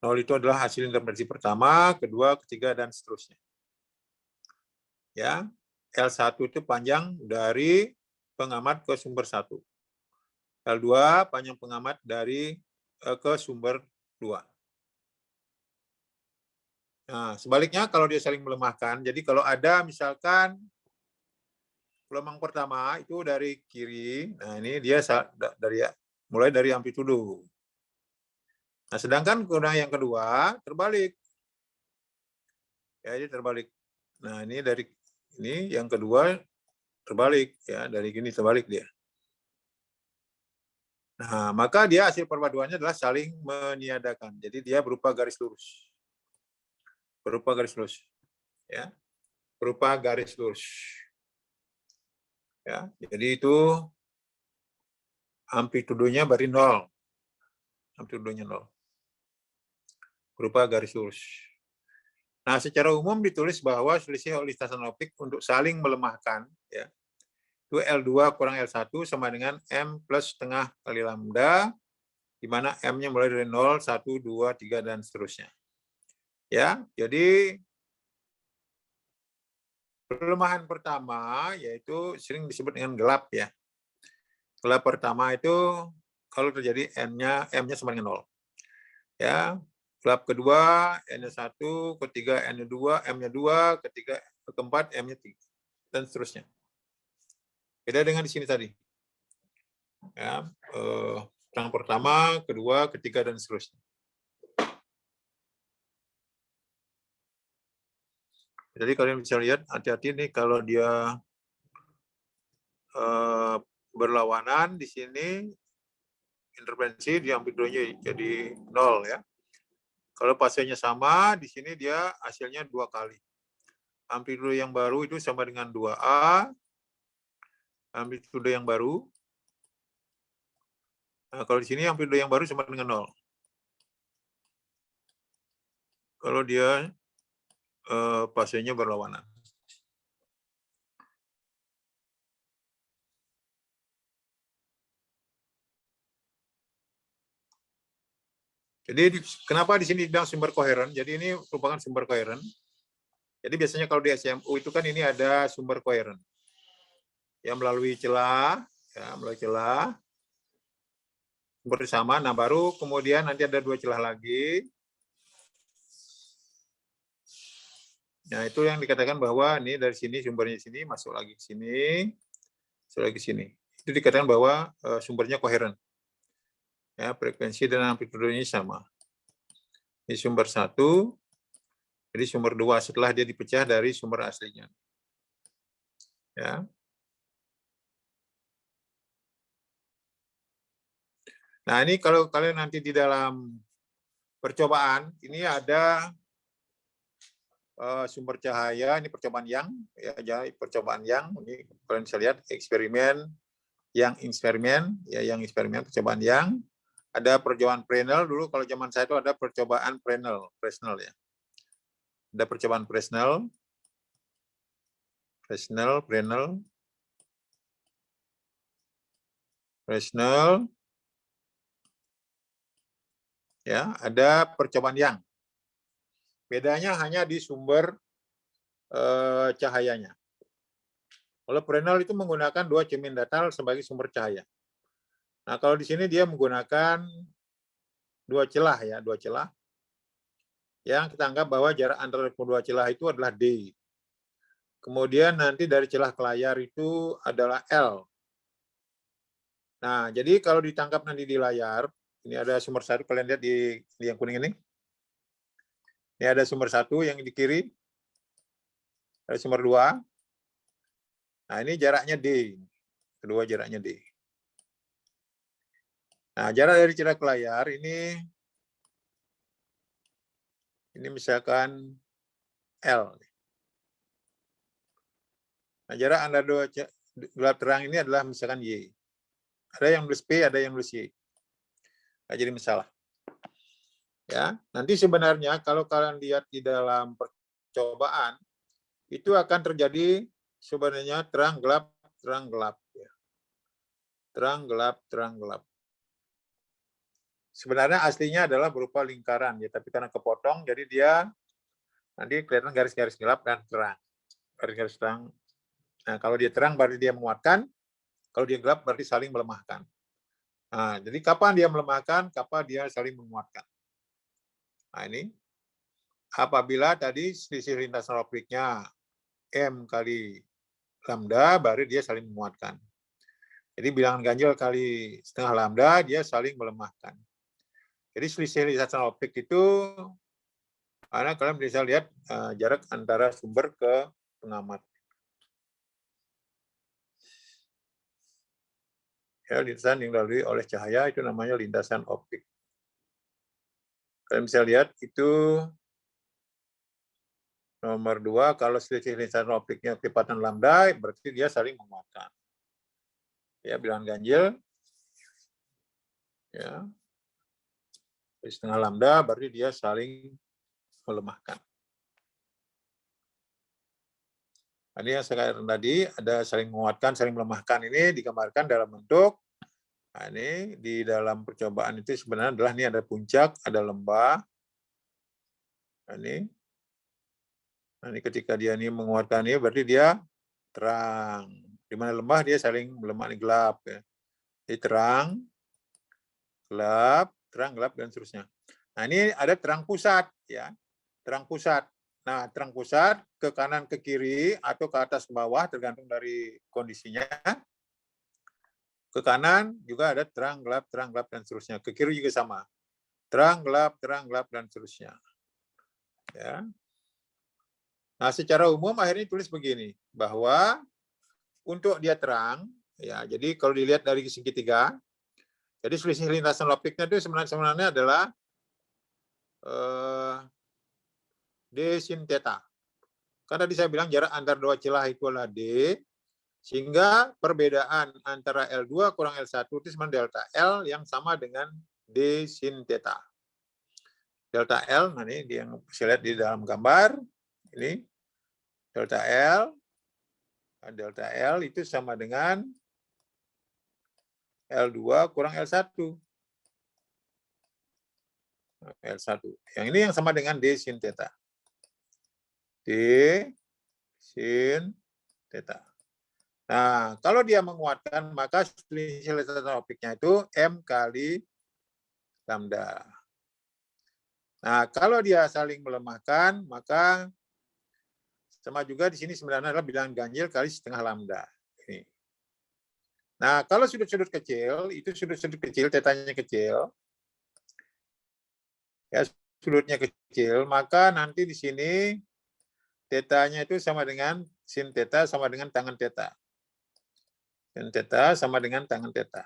0 itu adalah hasil intervensi pertama, kedua, ketiga, dan seterusnya. Ya, L1 itu panjang dari pengamat ke sumber 1. L2 panjang pengamat dari ke sumber 2. Nah, sebaliknya kalau dia saling melemahkan, jadi kalau ada misalkan gelombang pertama itu dari kiri, nah ini dia mulai dari amplitudo. Nah, sedangkan gelombang yang kedua terbalik. Ya, ini terbalik. Nah, ini dari ini yang kedua terbalik ya, dari gini terbalik dia. Nah, maka dia hasil perpaduannya adalah saling meniadakan. Jadi dia berupa garis lurus. Berupa garis lurus. Ya. Berupa garis lurus. Ya, jadi itu amplitudonya berarti 0. Amplitudonya 0. Berupa garis lurus. Nah, secara umum ditulis bahwa selisih lintasan optik untuk saling melemahkan ya, itu L2 kurang L1 sama dengan M plus setengah kali lambda, di mana M-nya mulai dari 0, 1, 2, 3, dan seterusnya. Ya, jadi pelemahan pertama yaitu sering disebut dengan gelap ya. Gelap pertama itu kalau terjadi M-nya sama dengan 0. Ya, gelap kedua N-nya 1, ketiga N-nya 2, M-nya 2, ketiga keempat M-nya 3, dan seterusnya. Beda dengan di sini tadi. Ya, yang pertama, kedua, ketiga, dan seterusnya. Jadi kalian bisa lihat hati-hati nih kalau dia berlawanan di sini intervensi di amplitudonya jadi 0 ya. Kalau fasenya sama di sini dia hasilnya 2 kali. Amplitudo yang baru itu sama dengan 2A. Amplitudo yang baru. Nah, kalau di sini amplitudo yang baru sama dengan 0. Kalau dia fasenya berlawanan. Jadi kenapa di sini dibilang sumber koheren? Jadi ini merupakan sumber koheren. Jadi biasanya kalau di SMU itu kan ini ada sumber koheren. Yang melalui celah, ya, melalui celah bersama. Nah, baru kemudian nanti ada 2 celah lagi. Nah, itu yang dikatakan bahwa ini dari sini sumbernya sini masuk lagi ke sini, masuk lagi ke sini. Itu dikatakan bahwa sumbernya koheren. Ya, frekuensi dan amplitudenya sama. Ini sumber 1, jadi sumber 2 setelah dia dipecah dari sumber aslinya. Ya. Nah, ini kalau kalian nanti di dalam percobaan, ini ada sumber cahaya, ini percobaan yang, ya, percobaan yang, ini kalian bisa lihat eksperimen, yang eksperimen percobaan yang, ada percobaan Fresnel dulu, kalau zaman saya itu ada percobaan Fresnel ya. Ada percobaan Fresnel, ya, ada percobaan yang. Bedanya hanya di sumber cahayanya. Kalau Fresnel itu menggunakan 2 cermin datar sebagai sumber cahaya. Nah, kalau di sini dia menggunakan 2 celah ya, 2 celah. Yang kita anggap bahwa jarak antara kedua celah itu adalah D. Kemudian nanti dari celah ke layar itu adalah L. Nah, jadi kalau ditangkap nanti di layar, ini ada sumber 1, kalian lihat di yang kuning ini. Ini ada sumber 1 yang di kiri. Ada sumber 2. Nah, ini jaraknya D. kedua jaraknya D. Nah, jarak dari celah ke layar ini misalkan L. Nah, jarak antara dua gelap terang ini adalah misalkan Y. Ada yang nulis P, ada yang nulis Y. Nggak jadi masalah. Ya, nanti sebenarnya kalau kalian lihat di dalam percobaan, itu akan terjadi sebenarnya terang gelap, ya. Terang gelap. Sebenarnya aslinya adalah berupa lingkaran ya, tapi karena kepotong jadi dia nanti kelihatan garis-garis gelap dan terang. Garis-garis terang. Nah, kalau dia terang berarti dia menguatkan, kalau dia gelap berarti saling melemahkan. Nah, jadi kapan dia melemahkan, kapan dia saling menguatkan. Nah, ini apabila tadi selisih lintasan optiknya M kali lambda, baru dia saling menguatkan. Jadi bilangan ganjil kali setengah lambda, dia saling melemahkan. Jadi selisih lintasan optik itu, karena kalian bisa lihat jarak antara sumber ke pengamat. Ya, lintasan yang dilalui oleh cahaya itu namanya lintasan optik. Kalian bisa lihat itu nomor 2, kalau selisih lintasan optiknya kecepatan lambda, berarti dia saling menguatkan. Ya, bilangan ganjil. Ya. Setengah lambda berarti dia saling melemahkan. Ini yang saya katakan tadi, ada saling menguatkan, saling melemahkan ini digambarkan dalam bentuk, nah ini di dalam percobaan itu sebenarnya adalah ini ada puncak, ada lembah. Nah ini ketika dia ini menguatkan ini berarti dia terang. Di mana lembah dia saling melemah, gelap. Ya. Jadi terang, gelap, dan seterusnya. Nah ini ada terang pusat, ya, terang pusat. Nah terang pusat ke kanan ke kiri atau ke atas ke bawah tergantung dari kondisinya. Ke kanan juga ada terang gelap, dan seterusnya. Ke kiri juga sama, terang gelap, dan seterusnya. Ya. Nah secara umum akhirnya tulis begini bahwa untuk dia terang, ya jadi kalau dilihat dari segitiga. Jadi selisih lintasan optiknya itu sebenarnya adalah D sin theta. Karena tadi saya bilang jarak antar dua celah itu adalah D, sehingga perbedaan antara L2 kurang L1 itu sebenarnya delta L yang sama dengan D sin theta. Delta L, nah ini yang saya lihat di dalam gambar, ini delta L itu sama dengan L2 kurang L1. L1. Yang ini yang sama dengan D sin theta. D sin theta. Nah, kalau dia menguatkan, maka selisih lintasan optiknya itu M kali lambda. Nah, kalau dia saling melemahkan, maka sama juga di sini sebenarnya adalah bilangan ganjil kali setengah lambda. Ini. Nah, kalau sudut-sudut kecil, itu sudut-sudut kecil, tetanya kecil, ya sudutnya kecil, maka nanti di sini tetanya itu sama dengan sin theta sama dengan tangan theta. Sin theta sama dengan tangan theta.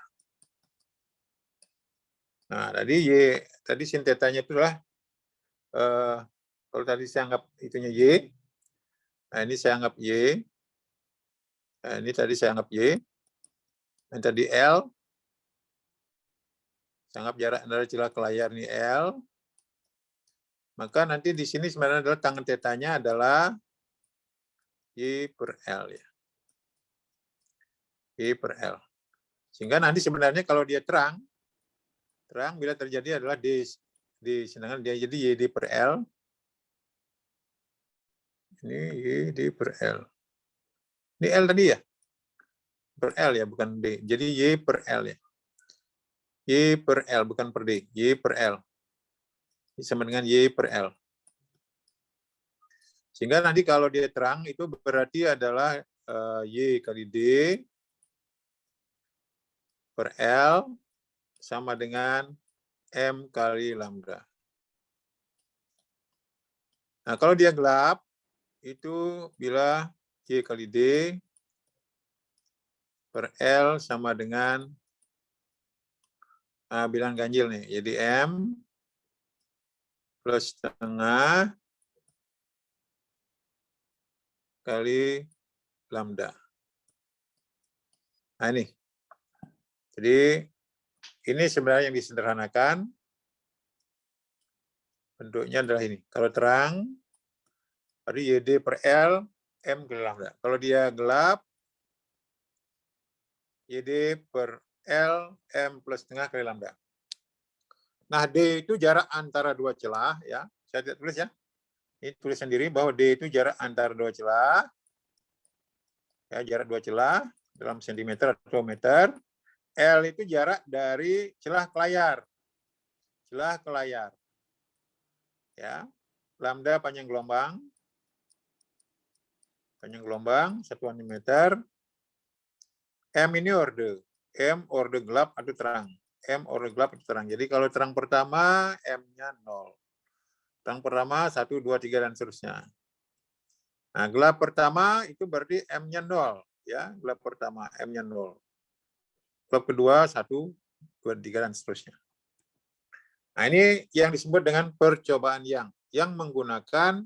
Nah, tadi sin tetanya itu adalah kalau tadi saya anggap itunya Y, nah ini saya anggap Y, nah ini tadi saya anggap Y, dan tadi L, saya anggap jarak antara celah ke layar ini L, maka nanti di sini sebenarnya adalah tangan tetanya adalah Y per L. Ya. Y per L. Sehingga nanti sebenarnya kalau dia terang bila terjadi adalah D sedangkan dia jadi YD per L. Ini YD per L. Ini L tadi ya? Per L ya, bukan D. Jadi Y per L ya. Y per L, bukan per D. Y per L. Ini sama dengan Y per L. Sehingga nanti kalau dia terang, itu berarti adalah Y kali D per L sama dengan M kali lambda. Nah, kalau dia gelap, itu bila Y kali D per L sama dengan bilangan ganjil nih. Jadi M plus setengah kali lambda. Nah ini. Jadi ini sebenarnya yang disederhanakan. Bentuknya adalah ini. Kalau terang, tadi YD per L, M kali lambda. Kalau dia gelap, YD per L, M plus setengah kali lambda. Nah, D itu jarak antara dua celah, ya. Saya tidak tulis ya. Ini tulis sendiri bahwa D itu jarak antara dua celah. Ya, jarak dua celah dalam sentimeter atau meter. L itu jarak dari celah ke layar. Celah ke layar. Ya. Lambda panjang gelombang. Panjang gelombang 1 meter. M ini orde. M orde gelap atau terang. M orde gelap atau terang. Jadi kalau terang pertama, M-nya 0. Terang pertama 1, 2, 3, dan seterusnya. Nah, gelap pertama itu berarti M-nya 0. Ya, gelap pertama M-nya 0. Gelap kedua 1, 2, 3, dan seterusnya. Nah, ini yang disebut dengan percobaan yang menggunakan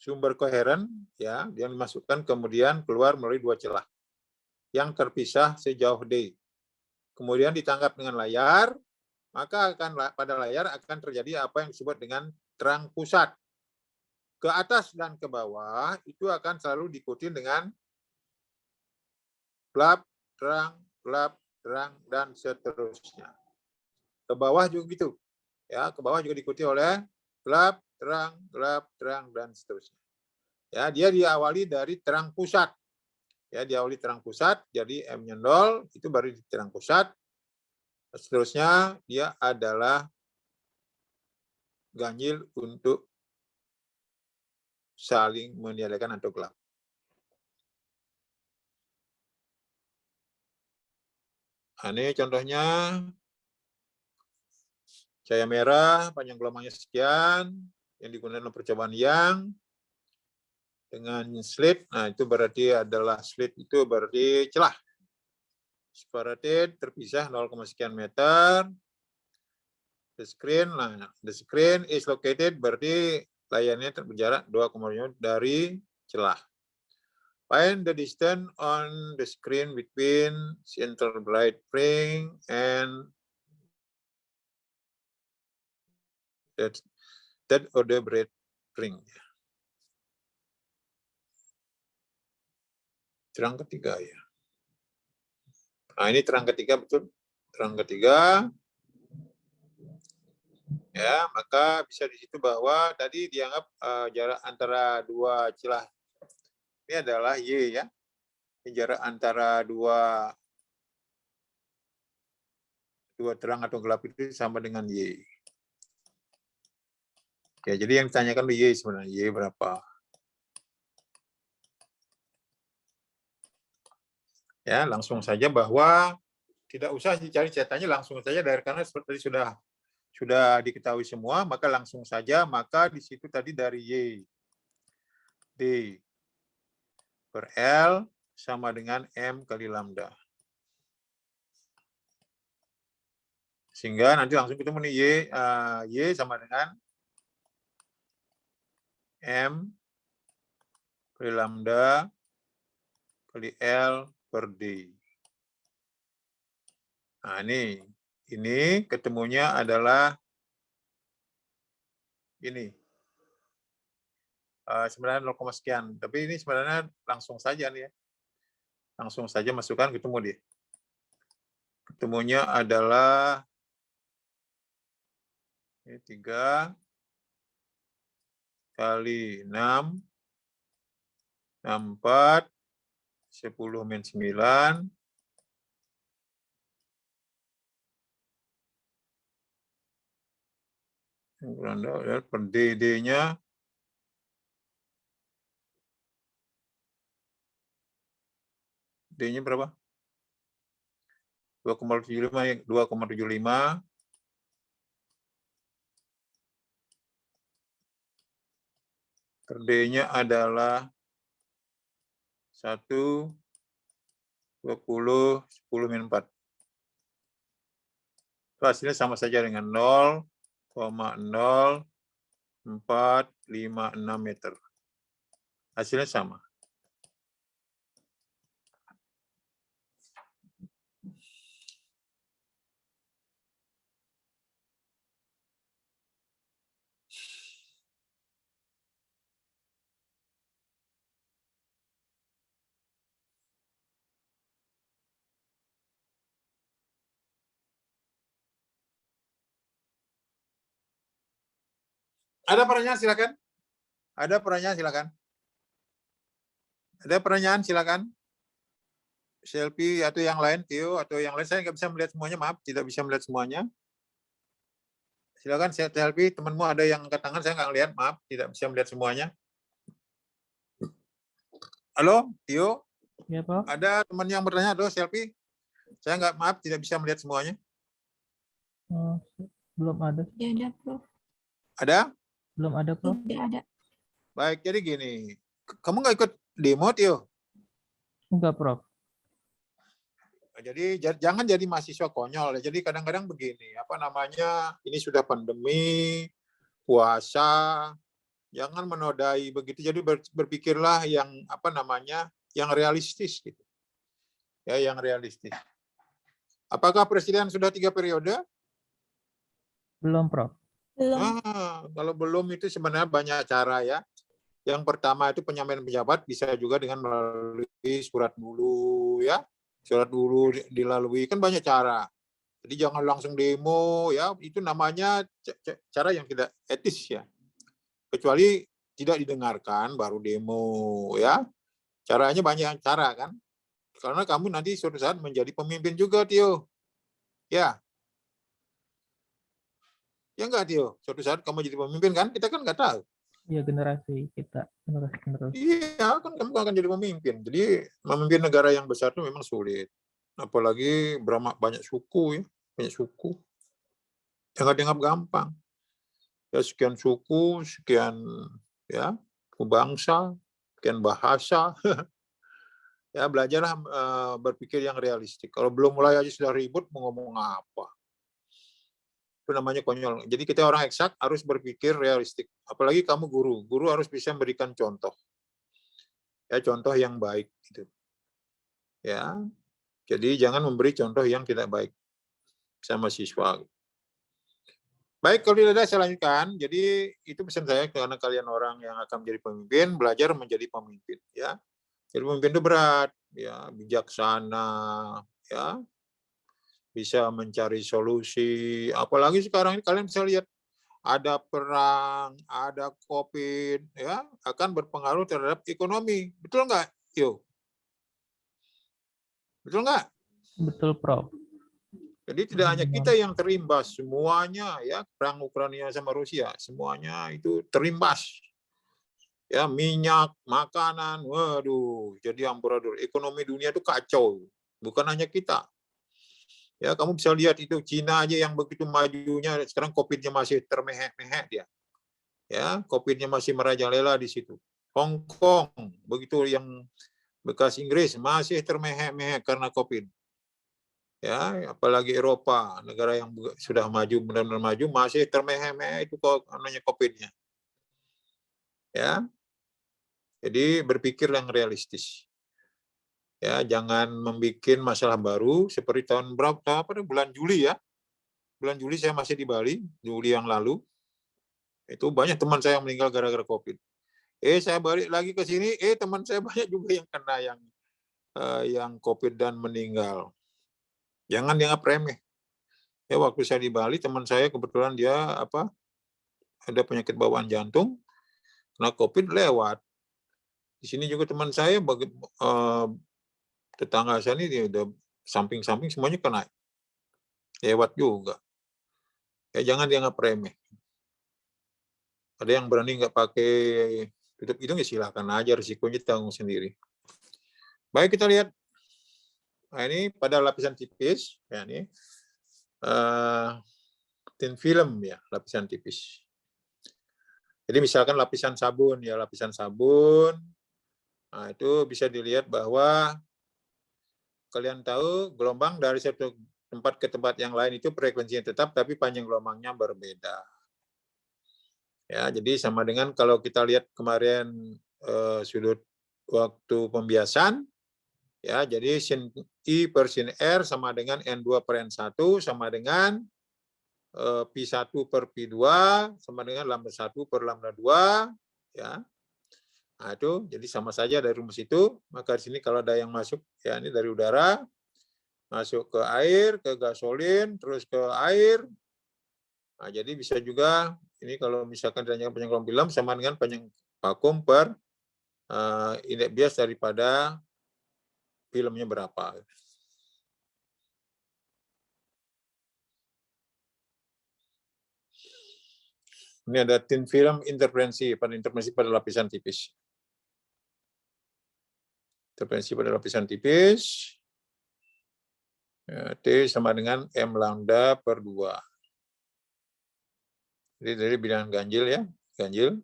sumber koheren, ya, yang dimasukkan kemudian keluar melalui dua celah yang terpisah sejauh D. Kemudian ditangkap dengan layar, maka pada layar akan terjadi apa yang disebut dengan terang pusat. Ke atas dan ke bawah itu akan selalu diikuti dengan gelap, terang, dan seterusnya. Ke bawah juga gitu. Ya, ke bawah juga diikuti oleh gelap, terang, dan seterusnya. Ya, dia diawali dari terang pusat. Ya, diawali terang pusat, jadi M-nya 0, itu baru di terang pusat. Seterusnya, dia adalah ganjil untuk saling meniadakan atau gelap. Ini contohnya, cahaya merah, panjang gelombangnya sekian, yang digunakan dalam percobaan yang, dengan slit, nah itu berarti adalah slit itu berarti celah. Separated, terpisah 0, sekian meter. The screen is located, berarti layarnya berjarak 2,5 dari celah. Find the distance on the screen between center bright ring and that other bright ring. Terang ketiga ya. Nah, ini terang ketiga, betul. Terang ketiga. Ya, maka bisa di situ bahwa tadi dianggap jarak antara dua celah ini adalah Y ya. Ini jarak antara dua terang atau gelap itu sama dengan Y. Ya, jadi yang ditanyakan Y sebenarnya Y berapa? Ya, langsung saja bahwa tidak usah dicari catatannya, langsung saja dari karena seperti sudah diketahui semua, maka langsung saja, maka di situ tadi dari Y D per L sama dengan M kali lambda. Sehingga nanti langsung ketemu nih Y sama dengan M kali lambda kali L per D. Nah, ini ketemunya adalah ini. Sebenarnya 0, sekian. Tapi ini sebenarnya langsung saja nih ya. Langsung saja masukkan ketemu dia. Ketemunya adalah ini 3 kali 6, 64, 10 min 9, per DD-nya D-nya berapa? 2,75 per D-nya adalah 1, 20, 10 min 4. Itu hasilnya sama saja dengan 0,0456 meter. Hasilnya sama. Ada pertanyaan silakan. Ada pertanyaan silakan. Ada pertanyaan silakan. Selfie atau yang lain, Tio atau yang lain, saya nggak bisa melihat semuanya, maaf, tidak bisa melihat semuanya. Silakan selfie, temanmu ada yang angkat tangan, saya nggak lihat, maaf, tidak bisa melihat semuanya. Halo, Tio, Ya, Prof. ada teman yang bertanya, halo, selfie. Saya nggak, maaf, tidak bisa melihat semuanya. Oh, belum ada. Tidak ada, Prof. Ada? Belum ada, Prof. Tidak ada. Baik, jadi gini, kamu nggak ikut demo, Tio? Enggak, Prof. Jadi jangan jadi mahasiswa konyol. Jadi kadang-kadang begini, apa namanya, ini sudah pandemi, puasa, jangan menodai begitu. Jadi berpikirlah yang apa namanya, yang realistis gitu. Ya, yang realistis. Apakah presiden sudah 3 periode? Belum, Prof. Belum. Kalau belum itu sebenarnya banyak cara ya. Yang pertama itu penyampaian pejabat bisa juga dengan melalui surat dulu ya. Surat dulu dilalui, kan banyak cara. Jadi jangan langsung demo ya, itu namanya cara yang tidak etis ya. Kecuali tidak didengarkan baru demo ya. Caranya banyak cara kan. Karena kamu nanti suatu saat menjadi pemimpin juga, Tio. Ya. Ya enggak, Tio? Suatu saat kamu jadi pemimpin kan? Kita kan nggak tahu. Ya, generasi kita. Generasi penerus. Iya, kan kamu akan jadi pemimpin. Jadi memimpin negara yang besar itu memang sulit. Apalagi banyak suku ya, banyak suku. Jangan dianggap gampang. Ya sekian suku, sekian ya, bangsa, sekian bahasa. Ya belajarlah berpikir yang realistik. Kalau belum mulai aja sudah ribut, mau ngomong apa? Itu namanya konyol. Jadi kita orang eksak harus berpikir realistik. Apalagi kamu guru. Guru harus bisa memberikan contoh. Ya, contoh yang baik gitu. Ya. Jadi jangan memberi contoh yang tidak baik sama siswa. Baik, kalau tidak ada saya lanjutkan. Jadi itu pesan saya karena kalian orang yang akan menjadi pemimpin, belajar menjadi pemimpin ya. Jadi pemimpin itu berat, ya, bijaksana, ya, bisa mencari solusi. Apalagi sekarang ini kalian bisa lihat ada perang, ada COVID, ya, akan berpengaruh terhadap ekonomi. Betul nggak, Yo? Betul nggak? Betul, Prof. Jadi tidak hanya kita yang terimbas, semuanya ya, perang Ukraina sama Rusia, semuanya itu terimbas. Ya, minyak, makanan, waduh, jadi amburadul. Ekonomi dunia itu kacau, bukan hanya kita. Ya, kamu bisa lihat itu Cina aja yang begitu majunya, sekarang COVID-nya masih termehek-mehek dia. Ya, COVID-nya masih merajalela di situ. Hong Kong, begitu yang bekas Inggris masih termehek-mehek karena COVID. Ya, apalagi Eropa, negara yang sudah maju, benar-benar maju, masih termehek-mehek itu kok namanya COVID-nya. Ya, jadi berpikir yang realistis. Ya, jangan membuat masalah baru seperti tahun berapa, bulan Juli ya. Bulan Juli saya masih di Bali, Juli yang lalu. Itu banyak teman saya yang meninggal gara-gara COVID. Saya balik lagi ke sini, teman saya banyak juga yang kena yang COVID dan meninggal. Jangan dianggap remeh. Ya, waktu saya di Bali, teman saya kebetulan dia ada penyakit bawaan jantung, kena COVID lewat. Di sini juga teman saya, tetangga saya ini dia udah samping-samping semuanya kena. Lewat juga. Ya, jangan dianggap remeh. Ada yang berani nggak pakai tutup hidung, ya silakan aja, risikonya tanggung sendiri. Baik, kita lihat. Nah, ini pada lapisan tipis, ya ini thin film ya, lapisan tipis. Jadi misalkan lapisan sabun, ya lapisan sabun, nah itu bisa dilihat bahwa kalian tahu gelombang dari satu tempat ke tempat yang lain itu frekuensinya tetap, tapi panjang gelombangnya berbeda. Ya, jadi sama dengan kalau kita lihat kemarin sudut waktu pembiasan, ya, jadi sin I per sin R sama dengan N2 per N1 sama dengan Pi1 per Pi2 sama dengan lambda 1 per lambda 2, ya. Nah, itu jadi sama saja dari rumus itu. Maka di sini kalau ada yang masuk, ya ini dari udara, masuk ke air, ke gasolin, terus ke air. Nah, jadi bisa juga, ini kalau misalkan ditanyakan panjang gelombang film sama dengan panjang vakum per indeks bias daripada filmnya berapa. Ini ada thin film interferensi pada lapisan tipis. Interferensi pada lapisan tipis. Ya, T sama dengan M lambda per 2. Jadi dari bilangan ganjil ya, ganjil.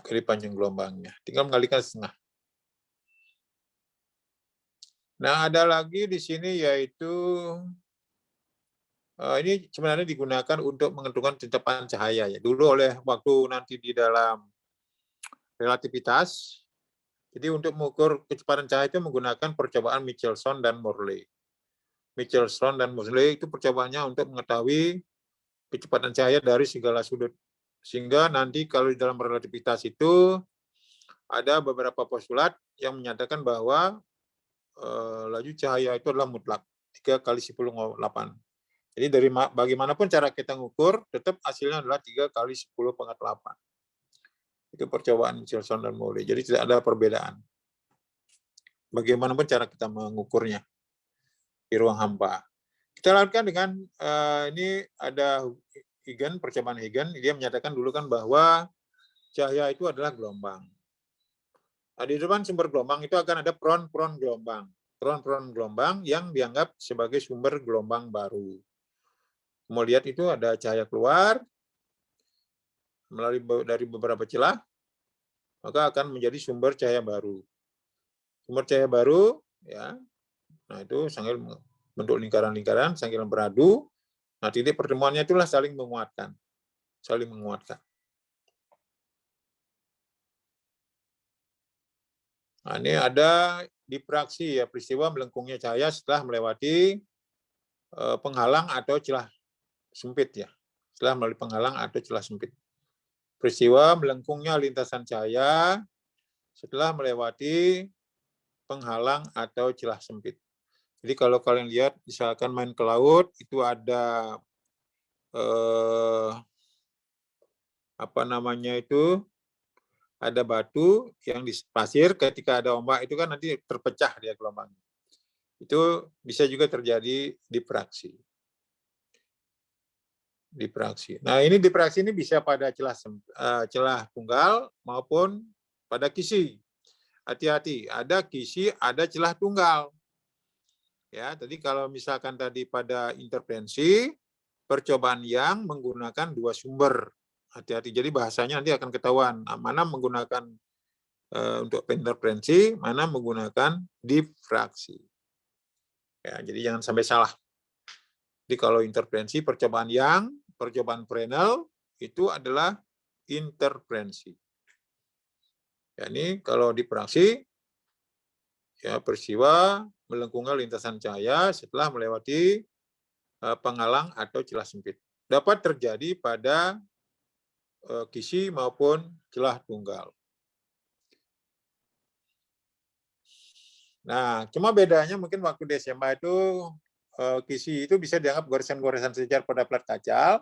Kali panjang gelombangnya. Tinggal mengalikan setengah. Nah, ada lagi di sini yaitu ini sebenarnya digunakan untuk menentukan kecepatan cahaya ya. Dulu oleh waktu nanti di dalam relativitas, jadi untuk mengukur kecepatan cahaya itu menggunakan percobaan Michelson dan Morley. Michelson dan Morley itu percobaannya untuk mengetahui kecepatan cahaya dari segala sudut. Sehingga nanti kalau di dalam relativitas itu ada beberapa postulat yang menyatakan bahwa laju cahaya itu adalah mutlak 3 kali 10⁸. Jadi dari bagaimanapun cara kita ngukur, tetap hasilnya adalah 3 kali 10⁸. Itu percobaan Michelson dan Morley. Jadi tidak ada perbedaan. Bagaimanapun cara kita mengukurnya di ruang hampa. Kita lakukan dengan ini ada Huygens, percobaan Huygens. Dia menyatakan dulu kan bahwa cahaya itu adalah gelombang. Nah, di depan sumber gelombang itu akan ada peron-peron gelombang. Peron-peron gelombang yang dianggap sebagai sumber gelombang baru. Mau lihat itu ada cahaya keluar melalui dari beberapa celah, maka akan menjadi sumber cahaya baru. Sumber cahaya baru, ya, nah itu sambil bentuk lingkaran-lingkaran, sambil beradu. Nah, titik pertemuannya itulah saling menguatkan, saling menguatkan. Nah, ini ada difraksi ya, peristiwa melengkungnya cahaya setelah melewati penghalang atau celah sempit ya, setelah melalui penghalang atau celah sempit. Peristiwa melengkungnya lintasan cahaya setelah melewati penghalang atau celah sempit. Jadi kalau kalian lihat, misalkan main ke laut, itu ada apa namanya itu, ada batu yang di pasir, ketika ada ombak itu kan nanti terpecah dia gelombangnya. Itu bisa juga terjadi difraksi. Difraksi. Nah, ini difraksi ini bisa pada celah tunggal maupun pada kisi. Hati-hati, ada kisi, ada celah tunggal. Ya, tadi kalau misalkan tadi pada interferensi, percobaan yang menggunakan 2 sumber. Hati-hati, jadi bahasanya nanti akan ketahuan mana menggunakan untuk interferensi, mana menggunakan difraksi. Ya, jadi jangan sampai salah. Jadi kalau interferensi percobaan yang, percobaan Fresnel itu adalah interferensi. Ya, ini kalau difraksi, ya peristiwa melengkungnya lintasan cahaya setelah melewati penghalang atau celah sempit. Dapat terjadi pada kisi maupun celah tunggal. Nah, cuma bedanya mungkin waktu di SMA itu kisi itu bisa dianggap goresan-goresan sejar pada plat kaca,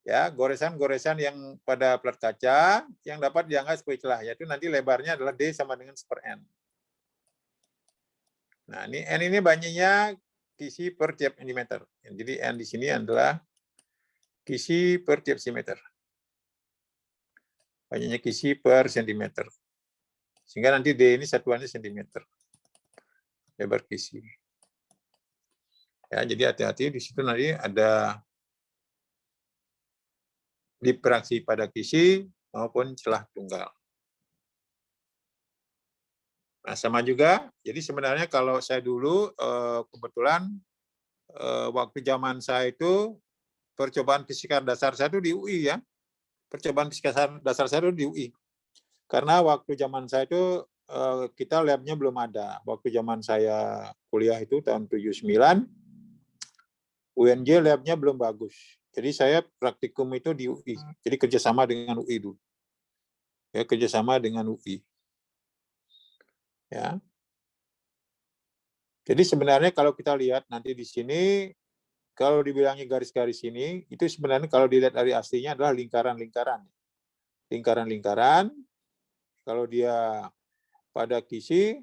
ya, goresan-goresan yang pada plat kaca yang dapat dianggap sebagai celah, yaitu nanti lebarnya adalah D sama dengan 1/n. Nah, ini N ini banyaknya kisi per tiap centimeter. Jadi N di sini adalah kisi per tiap centimeter. Banyaknya kisi per sentimeter. Sehingga nanti D ini satuannya sentimeter. Lebar kisi. Ya, jadi hati-hati di situ nanti ada difraksi pada kisi maupun celah tunggal. Nah, sama juga. Jadi sebenarnya kalau saya dulu kebetulan waktu zaman saya itu percobaan fisika dasar saya itu di UI ya. Percobaan fisika dasar saya itu di UI. Karena waktu zaman saya itu kita labnya belum ada. Waktu zaman saya kuliah itu tahun 79, UNJ labnya belum bagus. Jadi saya praktikum itu di UI. Jadi kerjasama dengan UI dulu. Ya, kerjasama dengan UI. Ya. Jadi sebenarnya kalau kita lihat nanti di sini, kalau dibilangnya garis-garis ini, itu sebenarnya kalau dilihat dari aslinya adalah lingkaran-lingkaran. Lingkaran-lingkaran, kalau dia pada kisi,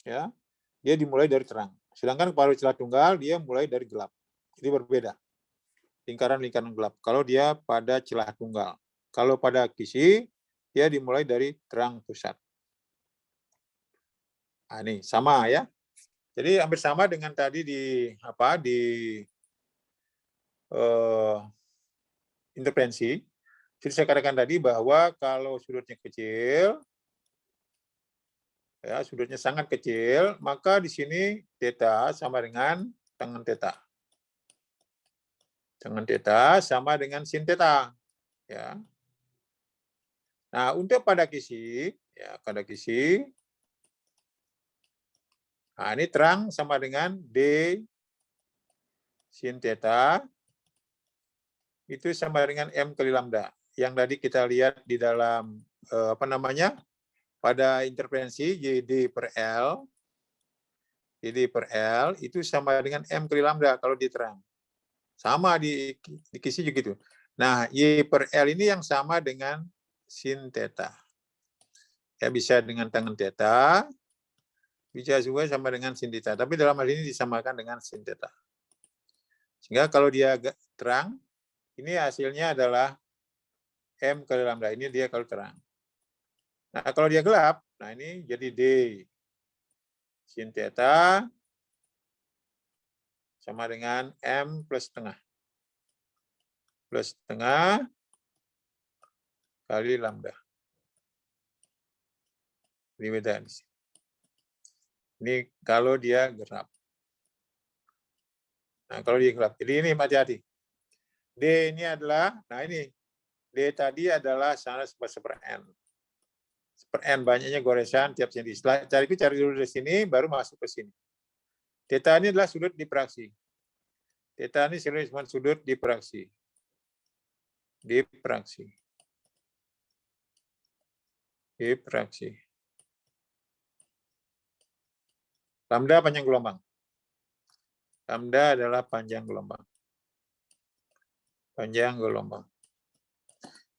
ya, dia dimulai dari terang. Sedangkan kalau celah tunggal, dia mulai dari gelap. Jadi berbeda. Lingkaran-lingkaran gelap. Kalau dia pada celah tunggal. Kalau pada kisi, dia dimulai dari terang pusat. Nah, ini sama ya. Jadi hampir sama dengan tadi di intervensi. Jadi saya katakan tadi bahwa kalau sudutnya kecil, ya sudutnya sangat kecil, maka di sini theta sama dengan tangen theta. Tangen theta sama dengan sin theta. Ya. Nah, untuk pada kisi, ya pada kisi, nah ini terang sama dengan D sin theta itu sama dengan M kali lambda. Yang tadi kita lihat di dalam pada intervensi JD per L, JD per L itu sama dengan M kali lambda kalau di terang. Sama di kisi juga gitu. Nah, Y per L ini yang sama dengan sin theta. Ya, bisa dengan tangen theta, bisa juga sama dengan sin theta. Tapi dalam hal ini disamakan dengan sin theta. Sehingga kalau dia terang, ini hasilnya adalah M kali lambda. Ini dia kalau terang. Nah, kalau dia gelap, nah ini jadi D sin theta sama dengan M plus setengah. Plus setengah kali lambda. Ini beda. Ini kalau dia gelap. Nah, kalau dia gelap. Jadi ini hati-hati. D ini adalah, nah ini, D tadi adalah sama seper N. Seper N banyaknya goresan tiap sini. Setelah cari dulu dari sini, baru masuk ke sini. Theta ini adalah sudut difraksi. Theta ini sudut difraksi. Difraksi. Difraksi. Lambda panjang gelombang. Lambda adalah panjang gelombang. Panjang gelombang.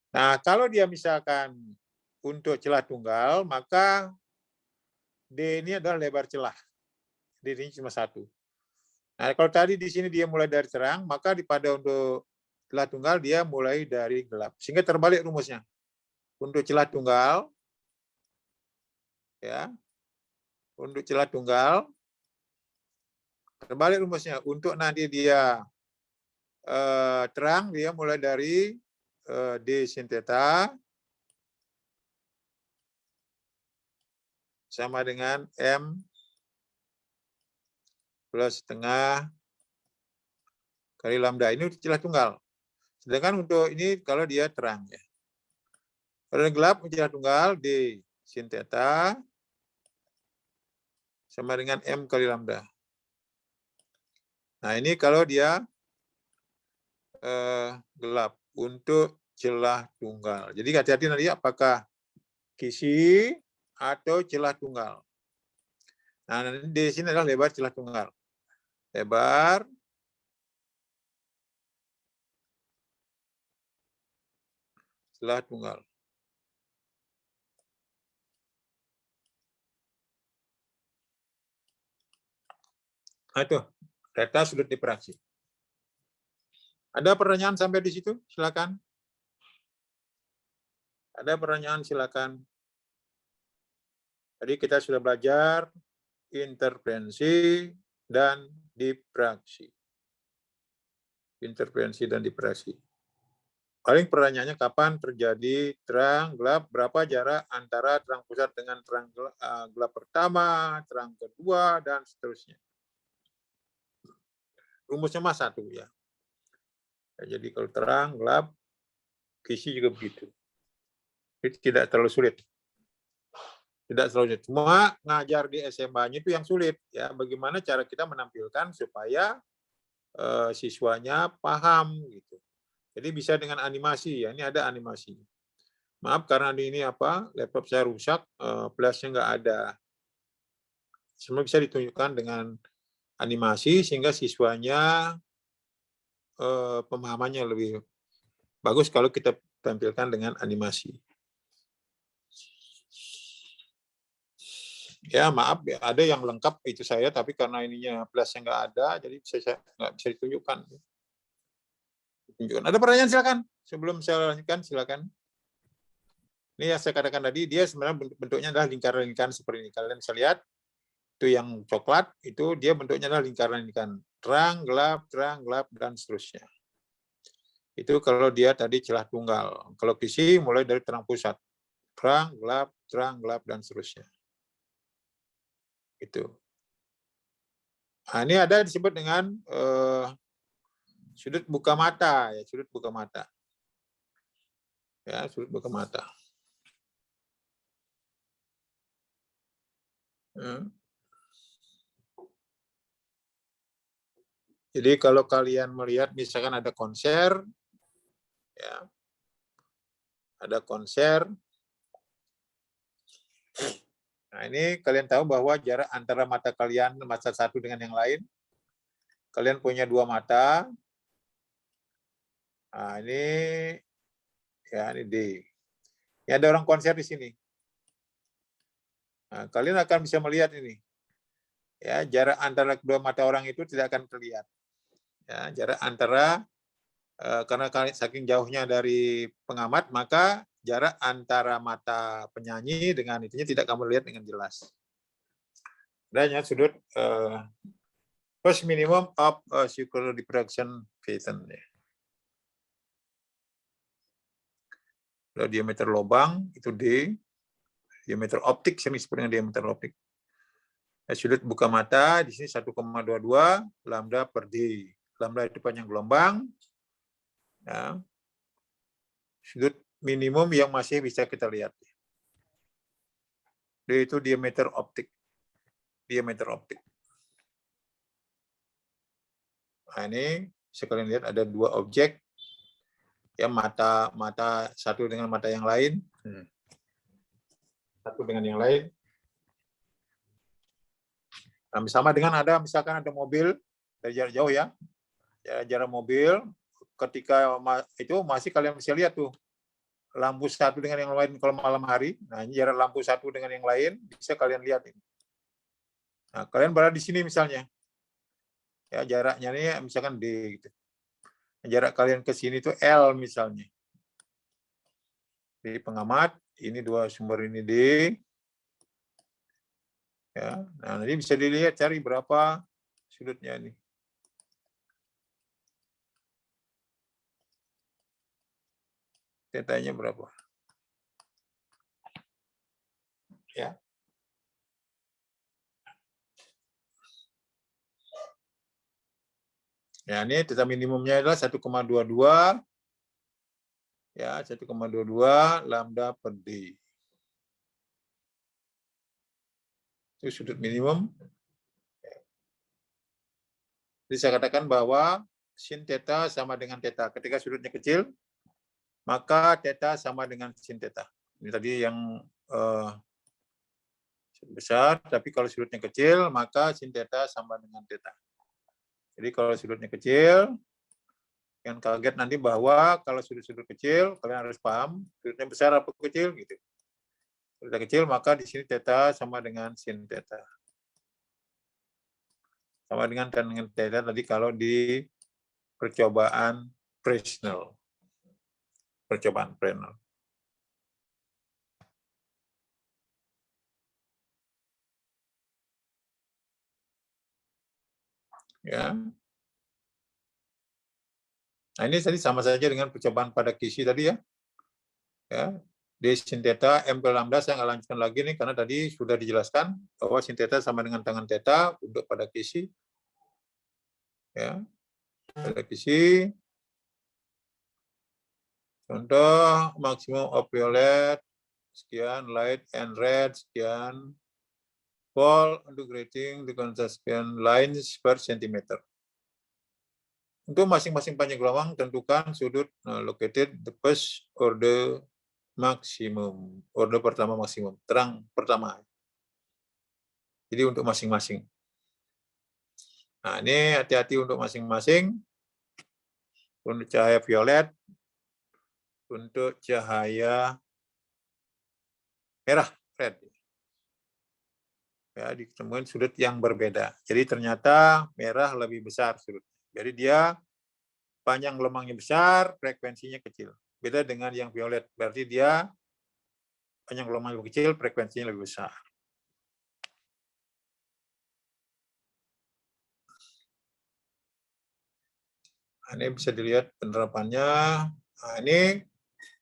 Nah, kalau dia misalkan untuk celah tunggal, maka D ini adalah lebar celah. D ini cuma satu. Nah, kalau tadi di sini dia mulai dari terang, maka pada untuk celah tunggal dia mulai dari gelap. Sehingga terbalik rumusnya. Untuk celah tunggal, ya, untuk celah tunggal, terbalik rumusnya. Untuk nanti dia terang, dia mulai dari D sin theta sama dengan M plus setengah kali lambda. Ini celah tunggal. Sedangkan untuk ini kalau dia terang. Ya. Kalau gelap, celah tunggal, D sin theta sama dengan M kali lambda. Nah, ini kalau dia gelap untuk celah tunggal. Jadi hati-hati nanti apakah kisi atau celah tunggal. Nah, nanti di sini adalah lebar celah tunggal. Lebar celah tunggal. Nah, itu data sudut difraksi. Ada pertanyaan sampai di situ? Silakan. Ada pertanyaan, silakan. Tadi kita sudah belajar interferensi dan diffraksi. Interferensi dan diffraksi. Paling pertanyaannya kapan terjadi terang gelap, berapa jarak antara terang pusat dengan terang gelap pertama, terang kedua, dan seterusnya. Rumusnya mah satu ya. Jadi kalau terang, gelap, kisi juga begitu. Itu tidak terlalu sulit. Tidak terlalu sulit. Cuma ngajar di SMA-nya itu yang sulit. Ya, bagaimana cara kita menampilkan supaya siswanya paham gitu. Jadi bisa dengan animasi ya. Ini ada animasi. Maaf karena ini laptop saya rusak, flashnya nggak ada. Semua bisa ditunjukkan dengan animasi sehingga siswanya pemahamannya lebih bagus kalau kita tampilkan dengan animasi. Ya maaf, ada yang lengkap itu saya, tapi karena ininya flashnya nggak ada, jadi saya nggak bisa ditunjukkan. Ada pertanyaan silakan. Sebelum saya lanjutkan silakan. Ini yang saya katakan tadi, dia sebenarnya bentuknya adalah lingkaran-lingkaran seperti ini. Kalian bisa lihat, itu yang coklat, itu dia bentuknya adalah lingkaran-lingkaran. Terang, gelap, dan seterusnya. Itu kalau dia tadi celah tunggal. Kalau kisi mulai dari terang pusat. Terang, gelap, dan seterusnya. Itu. Nah, ini ada disebut dengan sudut buka mata. Ya, sudut buka mata. Ya, sudut buka mata. Jadi kalau kalian melihat misalkan ada konser, ya, ada konser. Nah ini kalian tahu bahwa jarak antara mata kalian, mata satu dengan yang lain, kalian punya dua mata. Nah ini, ya ini D. Ini ada orang konser di sini. Nah, kalian akan bisa melihat ini. Ya, jarak antara kedua mata orang itu tidak akan terlihat. Ya, jarak antara karena saking jauhnya dari pengamat, maka jarak antara mata penyanyi dengan itunya tidak kamu lihat dengan jelas. Dan sudut first minimum of circular diffraction pattern. Kalau diameter lubang itu D, diameter optik sini disebut dengan diameter optik. Sudut buka mata di sini 1,22 lambda per D. Lambda itu panjang gelombang. Ya. Sudut minimum yang masih bisa kita lihat. D itu diameter optik. Diameter optik. Nah, ini sekalian lihat ada dua objek. Ya, mata satu dengan mata yang lain. Satu dengan yang lain. Nah, sama dengan misalkan ada mobil dari jarak jauh ya. Jarak mobil ketika itu masih kalian bisa lihat tuh lampu satu dengan yang lain kalau malam hari. Nah, ini jarak lampu satu dengan yang lain bisa kalian lihat ini. Nah, kalian berada di sini misalnya. Ya, jaraknya ini misalkan D gitu. Jarak kalian ke sini itu L misalnya. Di pengamat, ini dua sumber ini D. Ya, nah nanti bisa dilihat cari berapa sudutnya ini. Tetanya berapa? Ya. Ya, ini teta minimumnya adalah 1,22 ya, 1,22 lambda per D. Itu sudut minimum. Jadi saya katakan bahwa sin theta sama dengan theta. Ketika sudutnya kecil, maka theta sama dengan sin theta. Ini tadi yang besar, tapi kalau sudutnya kecil, maka sin theta sama dengan theta. Jadi kalau sudutnya kecil, yang kaget nanti bahwa kalau sudut-sudut kecil, kalian harus paham sudutnya besar apa kecil gitu. Sudutnya kecil, maka di sini theta sama dengan sin theta. Sama dengan tan dengan theta tadi kalau di percobaan Fresnel. Percobaan Fresnel. Ya. Nah, ini tadi sama saja dengan percobaan pada kisi tadi ya. Ya. D sin theta, M ke lambda saya nggak lanjutkan lagi nih karena tadi sudah dijelaskan bahwa sin theta sama dengan tangan theta untuk pada kisi. Ya. Pada kisi. Contoh maksimum of violet sekian, light and red sekian, fall untuk rating dengan sekian lines per centimeter. Untuk masing-masing panjang gelombang tentukan sudut located the first order maksimum, order pertama maksimum, terang pertama. Jadi untuk masing-masing. Nah, ini hati-hati untuk masing-masing. Untuk cahaya violet, untuk cahaya merah, red. Ya, ditemukan sudut yang berbeda. Jadi ternyata merah lebih besar sudut. Jadi dia panjang gelombangnya besar, frekuensinya kecil. Beda dengan yang violet, berarti dia panjang gelombang lebih kecil, frekuensinya lebih besar. Nah, ini bisa dilihat penerapannya. Nah, ini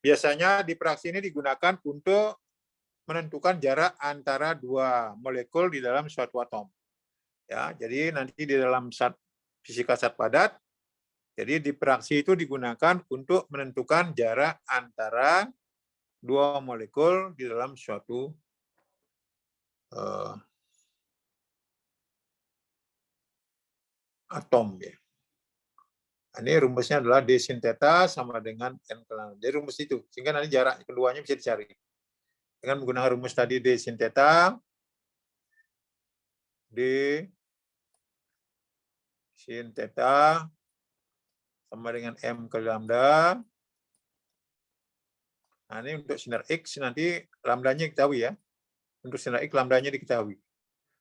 biasanya di praksi ini digunakan untuk menentukan jarak antara dua molekul di dalam suatu atom. Ya, jadi nanti di dalam fisika zat padat, jadi di praksi itu digunakan untuk menentukan jarak antara dua molekul di dalam suatu atom. Ya. Ini rumusnya adalah D sin theta sama dengan N ke lambda. Jadi rumus itu, sehingga nanti jarak keduanya bisa dicari. Dengan menggunakan rumus tadi D sin theta, D sin theta sama dengan M ke lambda. Nah, ini untuk sinar X nanti lambdanya diketahui ya. Untuk sinar X lambdanya diketahui.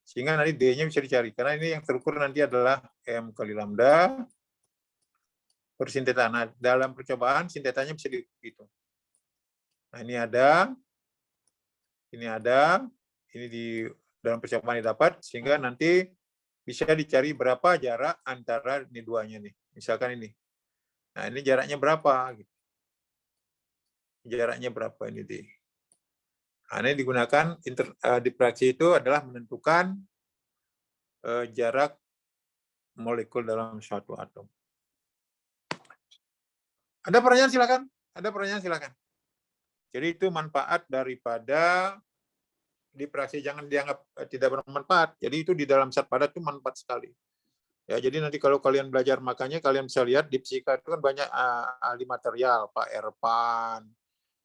Sehingga nanti D-nya bisa dicari. Karena ini yang terukur nanti adalah M kali lambda per sin theta. Nah, dalam percobaan sin theta-nya bisa dihitung. Nah, ini ada, ini di dalam percobaan didapat, sehingga nanti bisa dicari berapa jarak antara ini duanya nih. Misalkan ini. Nah, ini jaraknya berapa? Jaraknya berapa ini di? Nah, ini digunakan di praksi itu adalah menentukan jarak molekul dalam suatu atom. Ada pertanyaan silakan. Ada pertanyaan silakan. Jadi itu manfaat daripada di praksi, jangan dianggap tidak bermanfaat. Jadi itu di dalam zat padat itu manfaat sekali. Ya, jadi nanti kalau kalian belajar, makanya kalian bisa lihat di fisika itu kan banyak ahli material, Pak Erpan,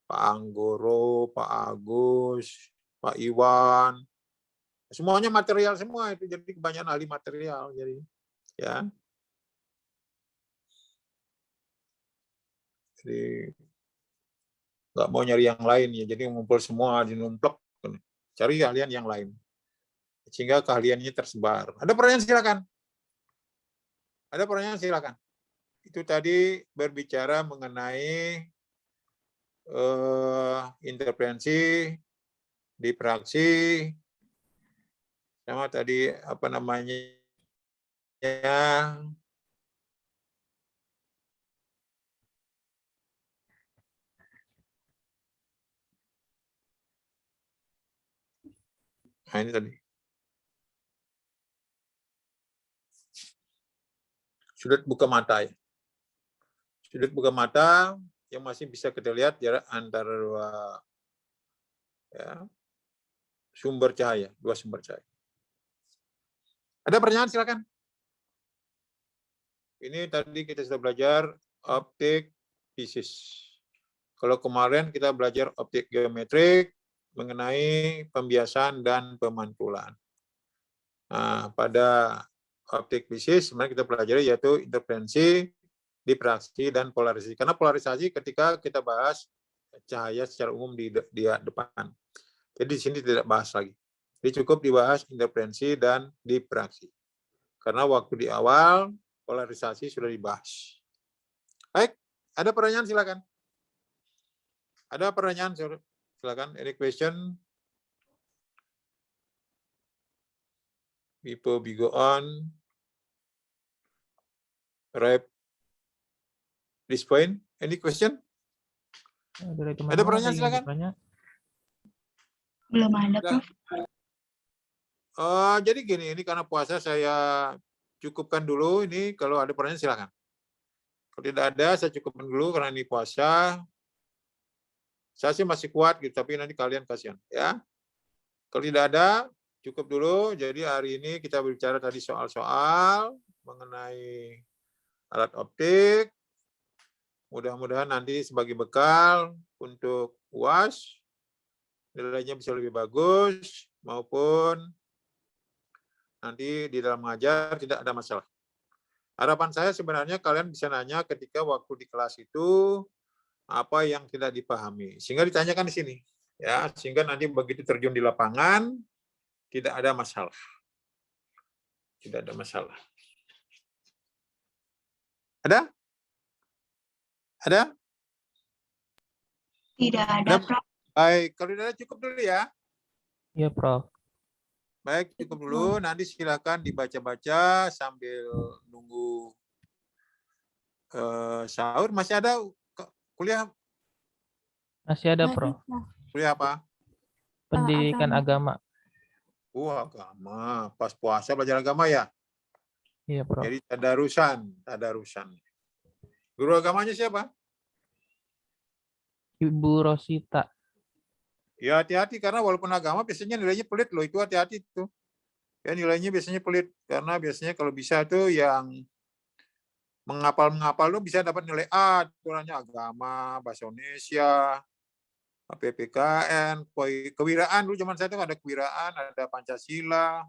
Pak Anggoro, Pak Agus, Pak Iwan, semuanya material semua itu, jadi kebanyakan ahli material. Jadi ya, jadi nggak mau nyari yang lain ya, jadi ngumpul semua di numplek, cari keahlian yang lain sehingga keahliannya tersebar. Ada pertanyaan silakan. Ada pertanyaan silakan. Itu tadi berbicara mengenai interferensi di praksi, sama tadi apa namanya nah ini tadi sudut buka mata ya. Sudut buka mata yang masih bisa kita lihat jarak antara dua ya, sumber cahaya, dua sumber cahaya. Ada pertanyaan silakan. Ini tadi kita sudah belajar optik fisis. Kalau kemarin kita belajar optik geometrik mengenai pembiasan dan pemantulan. Nah, pada optik fisis sebenarnya kita pelajari yaitu interferensi, difraksi, dan polarisasi. Karena polarisasi ketika kita bahas cahaya secara umum di depan. Jadi di sini tidak bahas lagi. Jadi cukup dibahas interferensi dan difraksi. Karena waktu di awal polarisasi sudah dibahas. Baik, ada pertanyaan silakan. Ada pertanyaan silakan. Any question? Before we go on. wrap this point. Any question? Dari teman-teman Ada pertanyaan, yang silakan. bertanya? Belum ada, Prof. Jadi gini, ini karena puasa saya cukupkan dulu. Ini kalau ada pertanyaan silakan. Kalau tidak ada, saya cukupkan dulu karena ini puasa. Saya sih masih kuat gitu, tapi nanti kalian kasihan ya. Kalau tidak ada, cukup dulu. Jadi hari ini kita berbicara tadi soal-soal mengenai alat optik. Mudah-mudahan nanti sebagai bekal untuk UAS nilainya bisa lebih bagus maupun nanti di dalam mengajar tidak ada masalah. Harapan saya sebenarnya kalian bisa nanya ketika waktu di kelas itu apa yang tidak dipahami, sehingga ditanyakan di sini, ya, sehingga nanti begitu terjun di lapangan tidak ada masalah, tidak ada masalah. Ada? Ada? Tidak ada, Prof. Baik, kalau tidak ada cukup dulu ya. Iya, Prof. Baik, cukup dulu. Nanti silakan dibaca-baca sambil nunggu sahur. Masih ada kuliah? Masih ada, Prof. Kuliah apa? Pendidikan agama. Agama. Pas puasa belajar agama ya? Iya, Prof. Jadi tadarusan. Guru agamanya siapa? Ibu Rosita. Ya hati-hati karena walaupun agama biasanya nilainya pelit loh, itu hati-hati tuh. Ya nilainya biasanya pelit karena biasanya kalau bisa tuh yang menghafal tuh bisa dapat nilai A, aturannya agama, bahasa Indonesia, PPKN, kewiraan dulu zaman saya tuh ada kewiraan, ada Pancasila,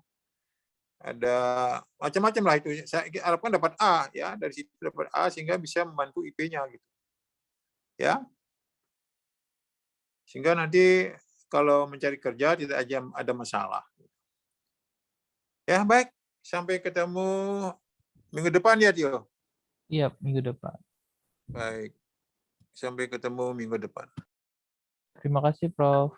ada macam-macam lah itu. Saya harapkan dapat A ya, dari situ dapat A sehingga bisa membantu IP-nya gitu. Ya. Sehingga nanti kalau mencari kerja tidak ada masalah. Ya, baik. Sampai ketemu minggu depan ya, Tio. Iya, minggu depan. Baik. Sampai ketemu minggu depan. Terima kasih, Prof.